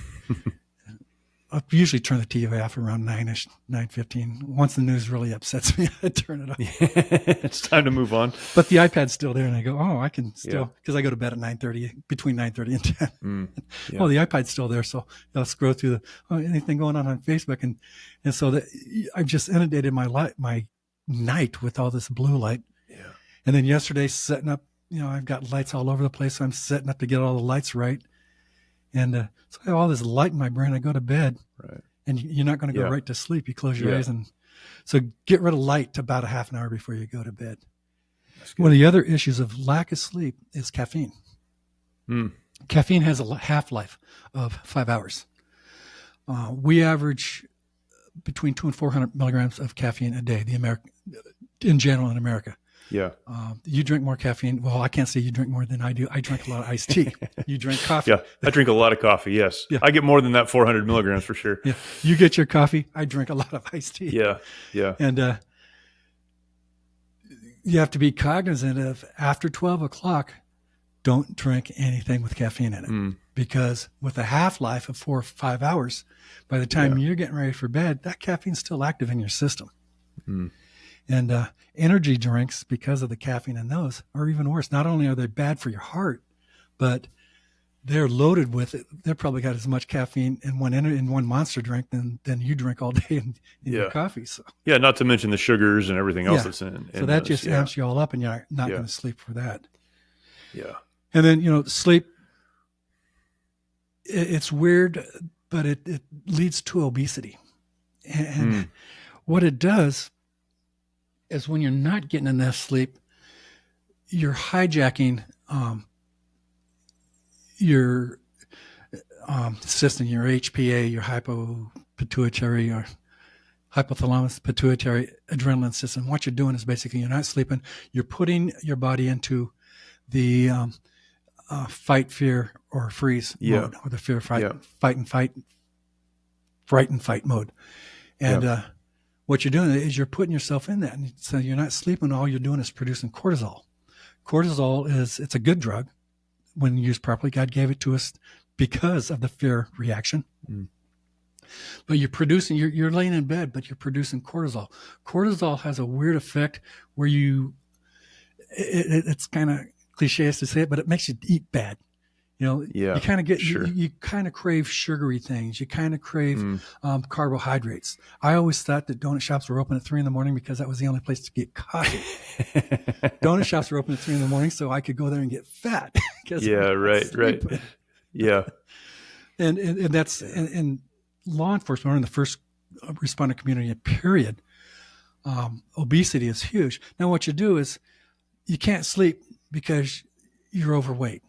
I usually turn the TV off around 9-ish, 9:15. Once the news really upsets me, I turn it off. It's time to move on. But the iPad's still there, and I go, I can still, because I go to bed at 9:30, between 9:30 and 10. Yeah. The iPad's still there, so I'll scroll through anything going on Facebook, and so that I've just inundated my night with all this blue light. Yeah. And then yesterday, setting up, I've got lights all over the place, so I'm setting up to get all the lights right. And so I have all this light in my brain. I go to bed, right, and you're not going to go right to sleep. You close your eyes, and so get rid of light about a half an hour before you go to bed. One of the other issues of lack of sleep is caffeine. Caffeine has a half-life of 5 hours. We average between 200 and 400 milligrams of caffeine a day. In general in America. Yeah. You drink more caffeine. Well, I can't say you drink more than I do. I drink a lot of iced tea. You drink coffee. Yeah, I drink a lot of coffee. Yes. Yeah. I get more than that 400 milligrams for sure. Yeah. You get your coffee. I drink a lot of iced tea. Yeah. Yeah. And you have to be cognizant of, after 12 o'clock, don't drink anything with caffeine in it. Because with a half-life of 4 or 5 hours, by the time you're getting ready for bed, that caffeine's still active in your system. And energy drinks, because of the caffeine in those, are even worse. Not only are they bad for your heart, but they're loaded with it. They've probably got as much caffeine in one Monster drink than you drink all day in your coffee. So not to mention the sugars and everything else that's in. So that just amps you all up, and you're not going to sleep for that. Yeah. And then sleep it's weird, but it leads to obesity. And what it does is when you're not getting enough sleep, you're hijacking your system, your HPA, your hypopituitary or hypothalamus pituitary adrenaline system. What you're doing is basically you're not sleeping. You're putting your body into the fight, fear, or freeze mode, or the fear, fight, fright and fight mode. And what you're doing is you're putting yourself in that. And so you're not sleeping. All you're doing is producing cortisol. Cortisol it's a good drug when used properly. God gave it to us because of the fear reaction. But you're laying in bed, but you're producing cortisol. Cortisol has a weird effect where it's kind of cliche to say it, but it makes you eat bad. You kind of get, you kind of crave sugary things. You kind of crave carbohydrates. I always thought that donut shops were open at 3 a.m. because that was the only place to get coffee. Donut shops were open at 3 a.m. so I could go there and get fat. Right. Yeah. And that's, and law enforcement, or in the first responder community period, obesity is huge. Now what you do is you can't sleep because you're overweight.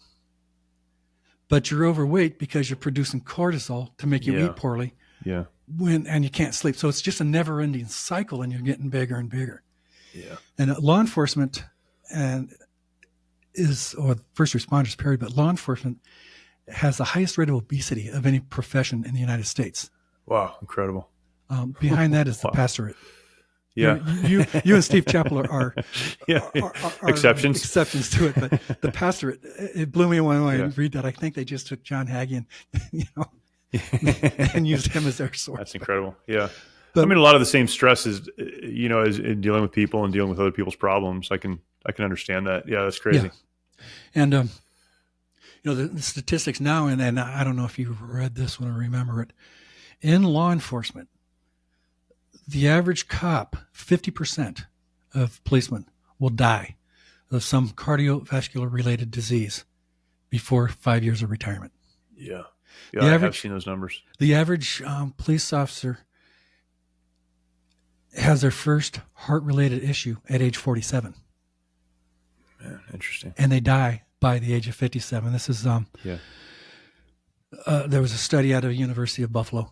But you're overweight because you're producing cortisol to make you eat poorly. Yeah. And you can't sleep. So it's just a never-ending cycle, and you're getting bigger and bigger. Yeah. And law enforcement or first responders period, but law enforcement has the highest rate of obesity of any profession in the United States. Wow, incredible. Behind that is the pastorate. Yeah. You and Steve Chappell are exceptions to it, but the pastorate, it blew me away when I read that. I think they just took John Hagee and used him as their source. That's incredible. Yeah. But, a lot of the same stresses, as in dealing with people and dealing with other people's problems. I can understand that. Yeah, that's crazy. Yeah. And the statistics now, and I don't know if you read this one or remember it, in law enforcement, the average cop, 50% of policemen will die of some cardiovascular related disease before 5 years of retirement. Yeah. Yeah, I have seen those numbers. The average police officer has their first heart-related issue at age 47. Man, interesting. And they die by the age of 57. This is there was a study out of the University of Buffalo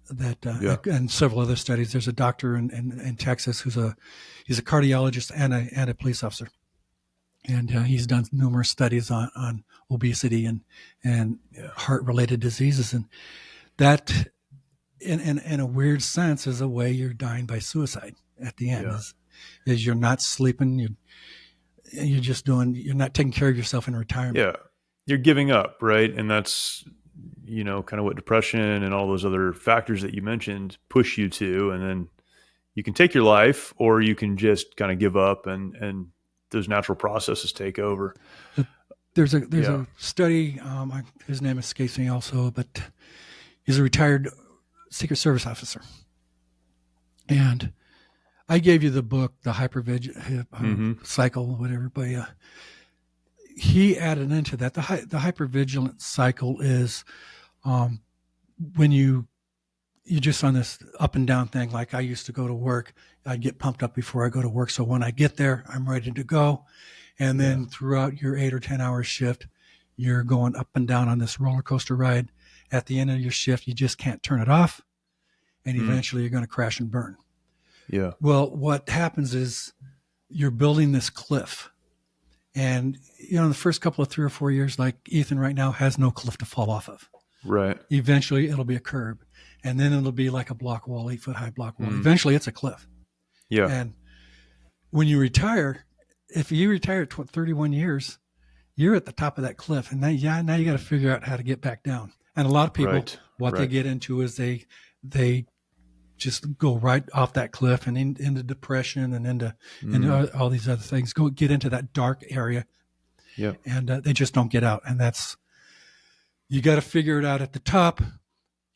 that and several other studies. There's a doctor in Texas he's a cardiologist and a police officer, and he's done numerous studies on obesity and heart-related diseases, and that in a weird sense is a way you're dying by suicide at the end. Is you're not sleeping, you're not taking care of yourself in retirement. Yeah, you're giving up, right? And that's kind of what depression and all those other factors that you mentioned push you to, and then you can take your life, or you can just kind of give up and those natural processes take over. There's a study, his name escapes me also, but he's a retired Secret Service officer. And I gave you the book, the hypervigilant cycle, whatever, but he added into that. The hypervigilant cycle is when you're just on this up and down thing. Like I used to go to work, I'd get pumped up before I go to work. So when I get there, I'm ready to go. And then throughout your 8 or 10 hour shift, you're going up and down on this roller coaster ride. At the end of your shift, you just can't turn it off. And eventually you're going to crash and burn. Yeah. Well, what happens is you're building this cliff. And, in the first couple of 3 or 4 years, like Ethan right now has no cliff to fall off of. Right. Eventually it'll be a curb. And then it'll be like a block wall, 8-foot high block wall. Eventually it's a cliff. Yeah. And when you retire, if you retire at 31 years, you're at the top of that cliff. And now you got to figure out how to get back down. And a lot of people, they get into is they just go right off that cliff and into depression and into all these other things. Get into that dark area. Yeah. And they just don't get out. And you got to figure it out at the top.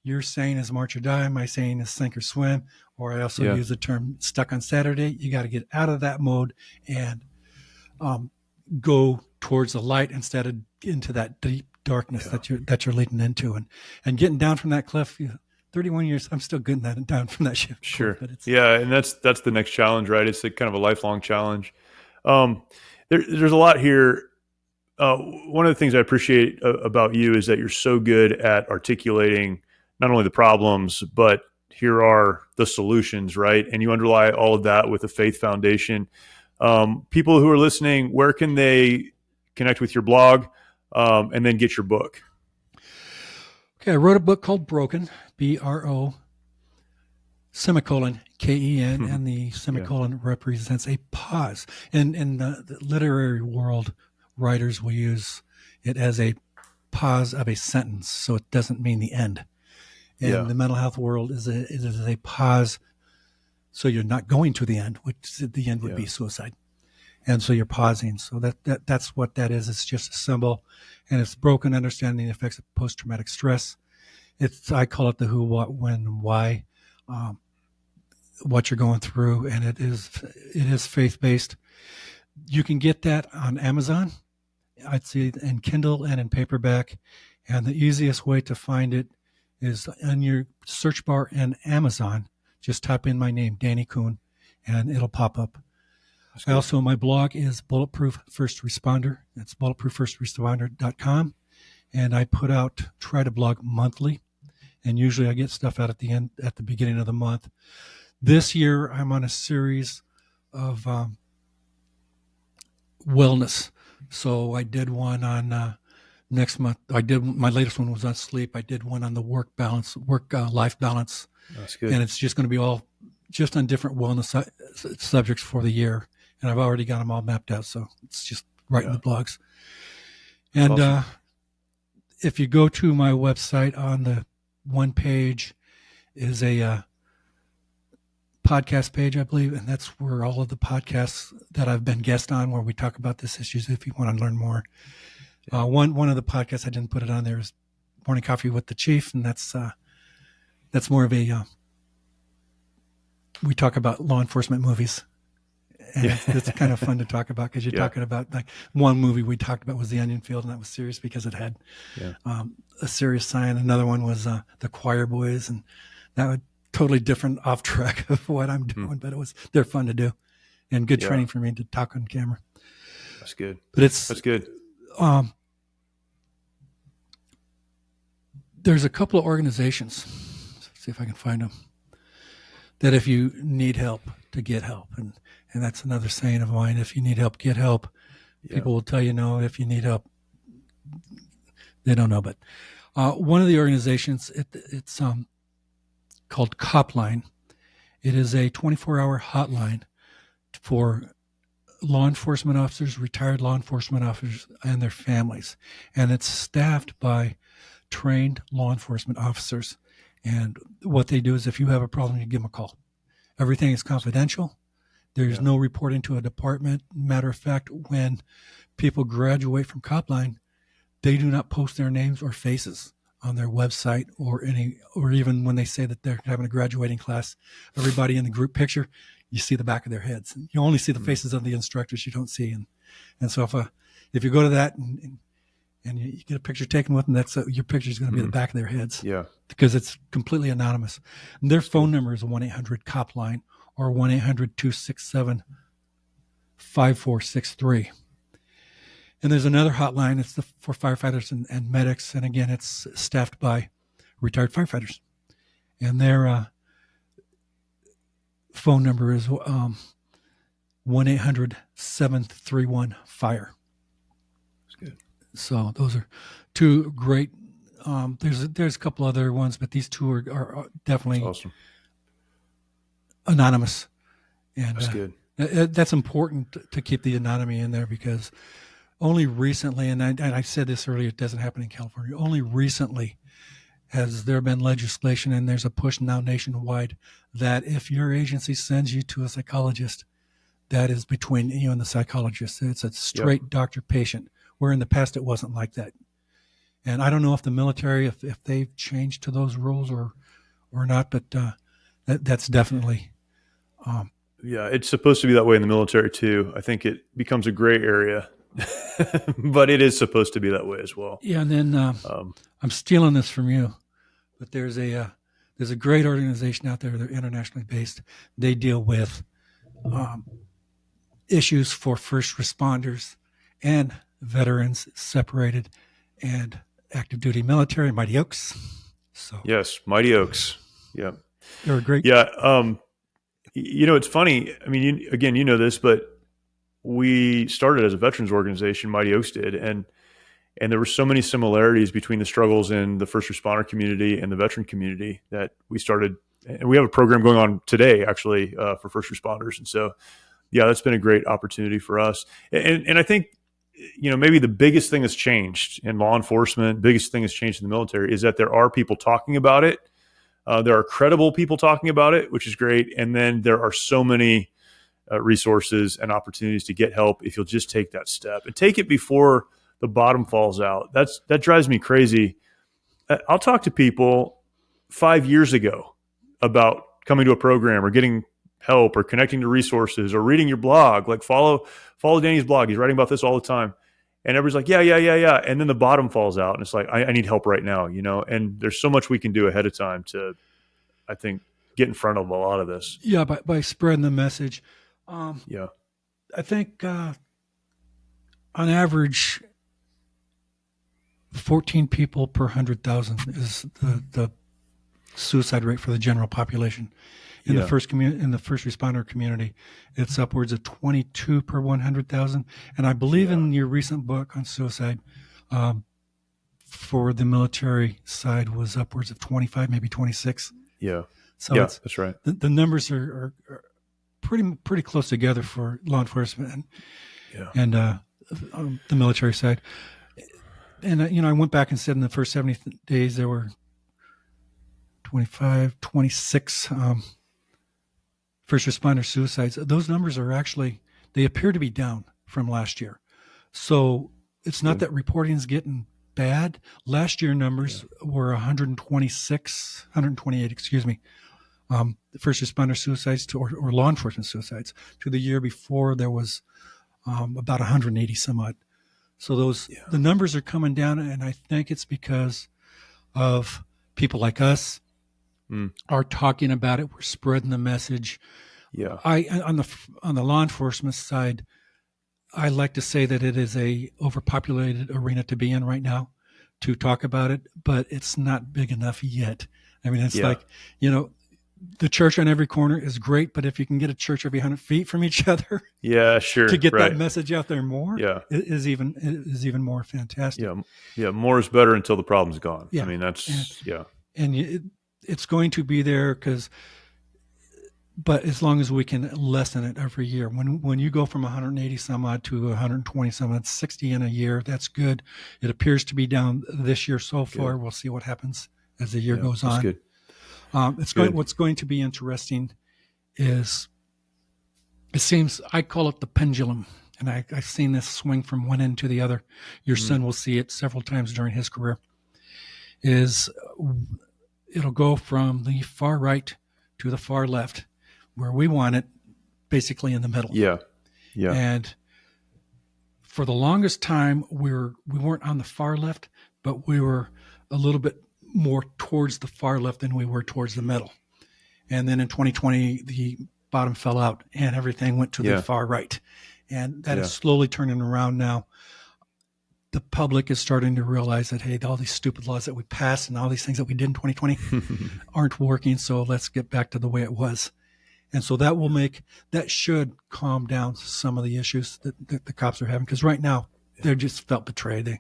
Your saying is march or die. My saying is sink or swim. Or I also use the term stuck on Saturday. You got to get out of that mode and go towards the light instead of into that deep darkness that you're leading into, and getting down from that cliff. 31 years, I'm still getting that down from that ship. Sure. But it's, and that's the next challenge, right? It's kind of a lifelong challenge. There's a lot here. One of the things I appreciate about you is that you're so good at articulating not only the problems, but here are the solutions, right? And you underlie all of that with a faith foundation. People who are listening, where can they connect with your blog and then get your book? Okay, I wrote a book called Broken, BRO, semicolon, KEN, and the semicolon represents a pause. In the literary world, writers will use it as a pause of a sentence, so it doesn't mean the end. In the mental health world, it is a pause, so you're not going to the end, which the end would be suicide. And so you're pausing. So that's what that is. It's just a symbol, and it's broken understanding the effects of post-traumatic stress. I call it the who, what, when, why, what you're going through, and it is faith-based. You can get that on Amazon. I'd say in Kindle and in paperback. And the easiest way to find it is in your search bar in Amazon. Just type in my name, Danny Coon, and it'll pop up. Also, my blog is Bulletproof First Responder. It's bulletprooffirstresponder.com. And I try to blog monthly. And usually I get stuff out at the beginning of the month. This year, I'm on a series of wellness. So I did one on next month. My latest one was on sleep. I did one on the work-life balance. That's good. And it's just going to be all just on different wellness subjects for the year. And I've already got them all mapped out. So it's just writing the blogs. And awesome. If you go to my website, on the one page is a podcast page, I believe. And that's where all of the podcasts that I've been guest on, where we talk about this issues, if you want to learn more. One of the podcasts I didn't put it on there is Morning Coffee with the Chief, and that's more of a we talk about law enforcement movies, and it's kind of fun to talk about because you're talking about, like, one movie we talked about was The Onion Field, and that was serious because it had a serious sign. Another one was The Choir Boys, and that was totally different, off track of what I'm doing, but they're fun to do and good training for me to talk on camera. That's good. But that's good. There's a couple of organizations, let's see if I can find them, that if you need help, to get help. And that's another saying of mine. If you need help, get help. People will tell you no. If you need help, they don't know. But one of the organizations, it's called Copline. It is a 24-hour hotline for law enforcement officers, retired law enforcement officers, and their families. And it's staffed by trained law enforcement officers. And what they do is, if you have a problem, you give them a call. Everything is confidential. There's no reporting to a department. Matter of fact, when people graduate from Copline, they do not post their names or faces on their website or even when they say that they're having a graduating class. Everybody in the group picture, you see the back of their heads. You only see the faces of the instructors. You don't see. And so if you go to that and you get a picture taken with them, your picture is going to be the back of their heads. Yeah. Because it's completely anonymous. And their phone number is 1-800-COPLINE or 1-800-267-5463. And there's another hotline. It's for firefighters and medics. And again, it's staffed by retired firefighters. And their phone number is 1-800-731-FIRE. That's good. So those are two great. There's a couple other ones, but these two are definitely awesome. Anonymous. And that's good. That's important to keep the anonymity in there, because only recently, and I said this earlier, it doesn't happen in California. Only recently has there been legislation, and there's a push now nationwide, that if your agency sends you to a psychologist, that is between you and the psychologist. It's a straight doctor-patient, where in the past it wasn't like that. And I don't know if the military, if they've changed to those rules or not, but that's definitely. It's supposed to be that way in the military too. I think it becomes a gray area but it is supposed to be that way as well. Yeah, and then Um, I'm stealing this from you, but there's a great organization out there. They're internationally based. They deal with um, issues for first responders and veterans separated, and active duty military, Mighty Oaks. So yes, Mighty Oaks. Yeah, they're a great. yeah. It's funny. I mean, again, you know this, but we started as a veterans organization. Mighty Oaks did, and there were so many similarities between the struggles in the first responder community and the veteran community that we started. And we have a program going on today, actually, for first responders. And so, yeah, that's been a great opportunity for us. And I think, maybe the biggest thing that's changed in law enforcement, biggest thing that's changed in the military is that there are people talking about it. There are credible people talking about it, which is great. And then there are so many resources and opportunities to get help if you'll just take that step and take it before the bottom falls out. That drives me crazy. I'll talk to people 5 years ago about coming to a program or getting help or connecting to resources or reading your blog. Like follow Danny's blog. He's writing about this all the time. And everybody's like, yeah. And then the bottom falls out and it's like, I need help right now, and there's so much we can do ahead of time to, I think, get in front of a lot of this. Yeah, by spreading the message. Yeah. I think on average, 14 people per 100,000 is the suicide rate for the general population. In the first responder community, it's upwards of 22 per 100,000. And I believe in your recent book on suicide, for the military side was upwards of 25, maybe 26. Yeah. So that's right. The numbers are pretty close together for law enforcement and the military side. And I went back and said in the first 70 days there were 26 first responder suicides. Those numbers are they appear to be down from last year. So it's not that reporting is getting bad. Last year numbers were 128, first responder suicides or law enforcement suicides. To the year before, there was about 180 some odd. So the numbers are coming down, and I think it's because of people like us are talking about it. We're spreading the message. Yeah. On the law enforcement side, I like to say that it is a overpopulated arena to be in right now to talk about it, but it's not big enough yet. I mean, it's like, the church on every corner is great, but if you can get a church every 100 feet from each other, sure, to get that message out there more, is even more fantastic. More is better until the problem's gone. Yeah. I mean, and it's going to be there but as long as we can lessen it every year, when you go from 180 some odd to 120 some odd, 60 in a year, that's good. It appears to be down this year so far. Good. We'll see what happens as the year goes on. Good. What's going to be interesting is it seems, I call it the pendulum, and I've seen this swing from one end to the other. Your son will see it several times during his career. It'll go from the far right to the far left, where we want it basically in the middle. Yeah. And for the longest time, we weren't on the far left, but we were a little bit more towards the far left than we were towards the middle. And then in 2020, the bottom fell out and everything went to the far right. And that is slowly turning around now. The public is starting to realize that, hey, all these stupid laws that we passed and all these things that we did in 2020 aren't working. So let's get back to the way it was. And so that should calm down some of the issues that the cops are having. Because right now, they're just felt betrayed.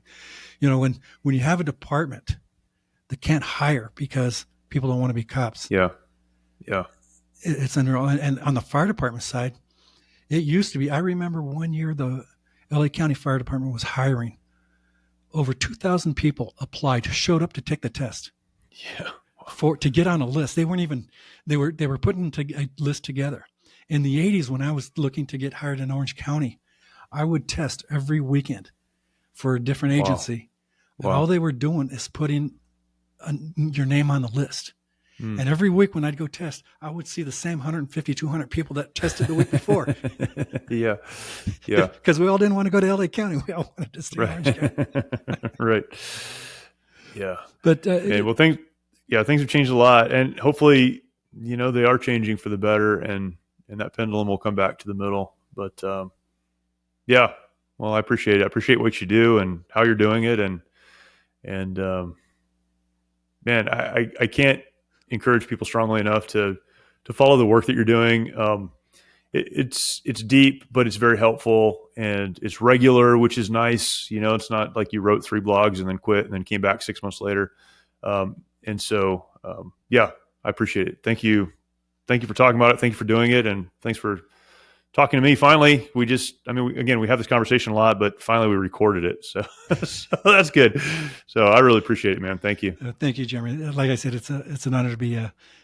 When you have a department that can't hire because people don't want to be cops. Yeah. It's under, and on the fire department side, it used to be, I remember one year the LA County Fire Department was hiring. Over 2,000 people showed up to take the test. Yeah. To get on a list. They weren't even, they were putting a list together. In the 80s, when I was looking to get hired in Orange County, I would test every weekend for a different agency. Wow. And all they were doing is putting your name on the list. And every week when I'd go test, I would see the same 150, 200 people that tested the week before. Yeah. Because we all didn't want to go to LA County. We all wanted to stay in Orange County. Right. Yeah. But things have changed a lot, and hopefully, they are changing for the better, and that pendulum will come back to the middle. But yeah, well, I appreciate it. I appreciate what you do and how you're doing it, and man, I can't encourage people strongly enough to follow the work that you're doing. It's deep, but it's very helpful, and it's regular, which is nice. It's not like you wrote 3 blogs and then quit and then came back 6 months later. And so, yeah, I appreciate it. Thank you. Thank you for talking about it. Thank you for doing it. And thanks for talking to me. Finally, we have this conversation a lot, but finally we recorded it. So, so that's good. So I really appreciate it, man. Thank you. Thank you, Jeremy. Like I said, it's an honor to be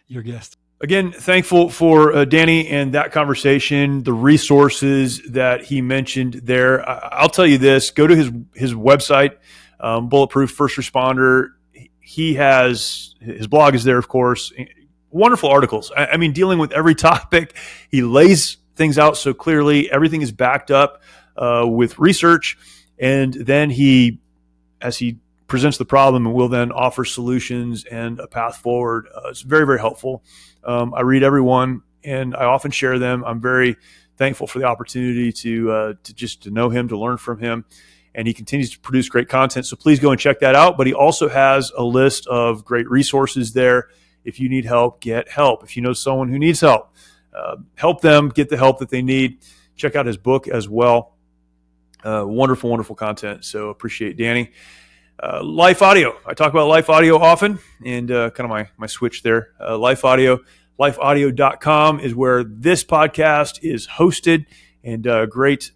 your guest. Again, thankful for Danny and that conversation, the resources that he mentioned there. I'll tell you this, go to his website, Bulletproof First Responder. He has, his blog is there, of course, wonderful articles. I mean, dealing with every topic, he lays things out so clearly. Everything is backed up with research. And then as he presents the problem, will then offer solutions and a path forward. It's very, very helpful. I read every one, and I often share them. I'm very thankful for the opportunity to know him, to learn from him. And he continues to produce great content. So please go and check that out. But he also has a list of great resources there. If you need help, get help. If you know someone who needs help, help them get the help that they need. Check out his book as well. Wonderful, wonderful content. So appreciate Danny. Life Audio. I talk about Life Audio often, and kind of my switch there. Life Audio. LifeAudio.com is where this podcast is hosted, and great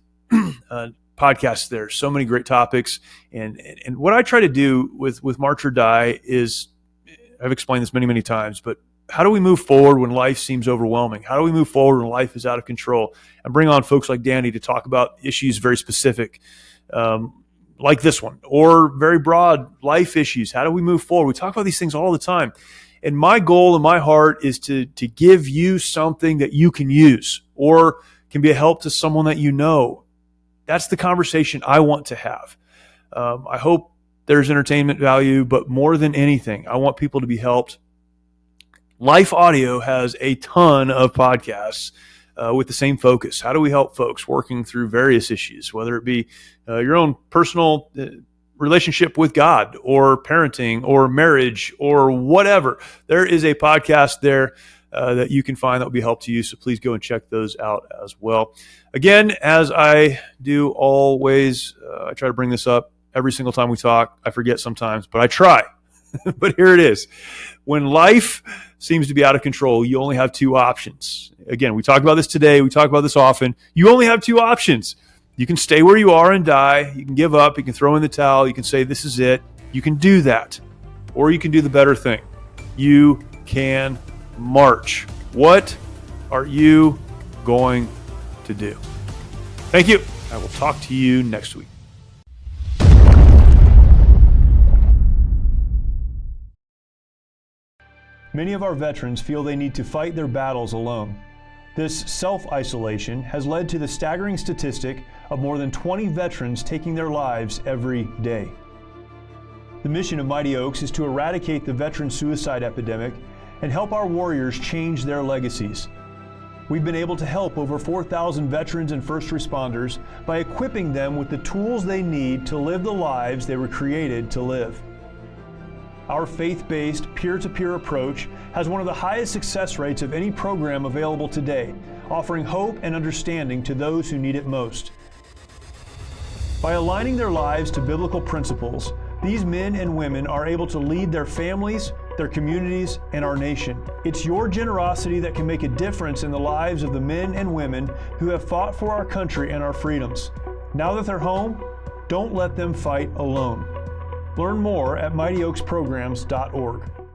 podcasts there. So many great topics. And what I try to do with March or Die is, I've explained this many, many times, but how do we move forward when life seems overwhelming? How do we move forward when life is out of control? And bring on folks like Danny to talk about issues very specific, like this one, or very broad life issues. How do we move forward? We talk about these things all the time. And my goal in my heart is to give you something that you can use or can be a help to someone that you know. That's the conversation I want to have. I hope there's entertainment value, but more than anything, I want people to be helped. Life Audio has a ton of podcasts with the same focus. How do we help folks working through various issues, whether it be your own personal relationship with God or parenting or marriage or whatever? There is a podcast there that you can find that will be help to you. So please go and check those out as well. Again, as I do always, I try to bring this up every single time we talk. I forget sometimes, but I try. But here it is. When life seems to be out of control, you only have 2 options. Again, we talk about this today. We talk about this often. You only have 2 options. You can stay where you are and die. You can give up. You can throw in the towel. You can say, this is it. You can do that. Or you can do the better thing. You can march. What are you going to do? Thank you. I will talk to you next week. Many of our veterans feel they need to fight their battles alone. This self-isolation has led to the staggering statistic of more than 20 veterans taking their lives every day. The mission of Mighty Oaks is to eradicate the veteran suicide epidemic and help our warriors change their legacies. We've been able to help over 4,000 veterans and first responders by equipping them with the tools they need to live the lives they were created to live. Our faith-based, peer-to-peer approach has one of the highest success rates of any program available today, offering hope and understanding to those who need it most. By aligning their lives to biblical principles, these men and women are able to lead their families, their communities, and our nation. It's your generosity that can make a difference in the lives of the men and women who have fought for our country and our freedoms. Now that they're home, don't let them fight alone. Learn more at mightyoaksprograms.org.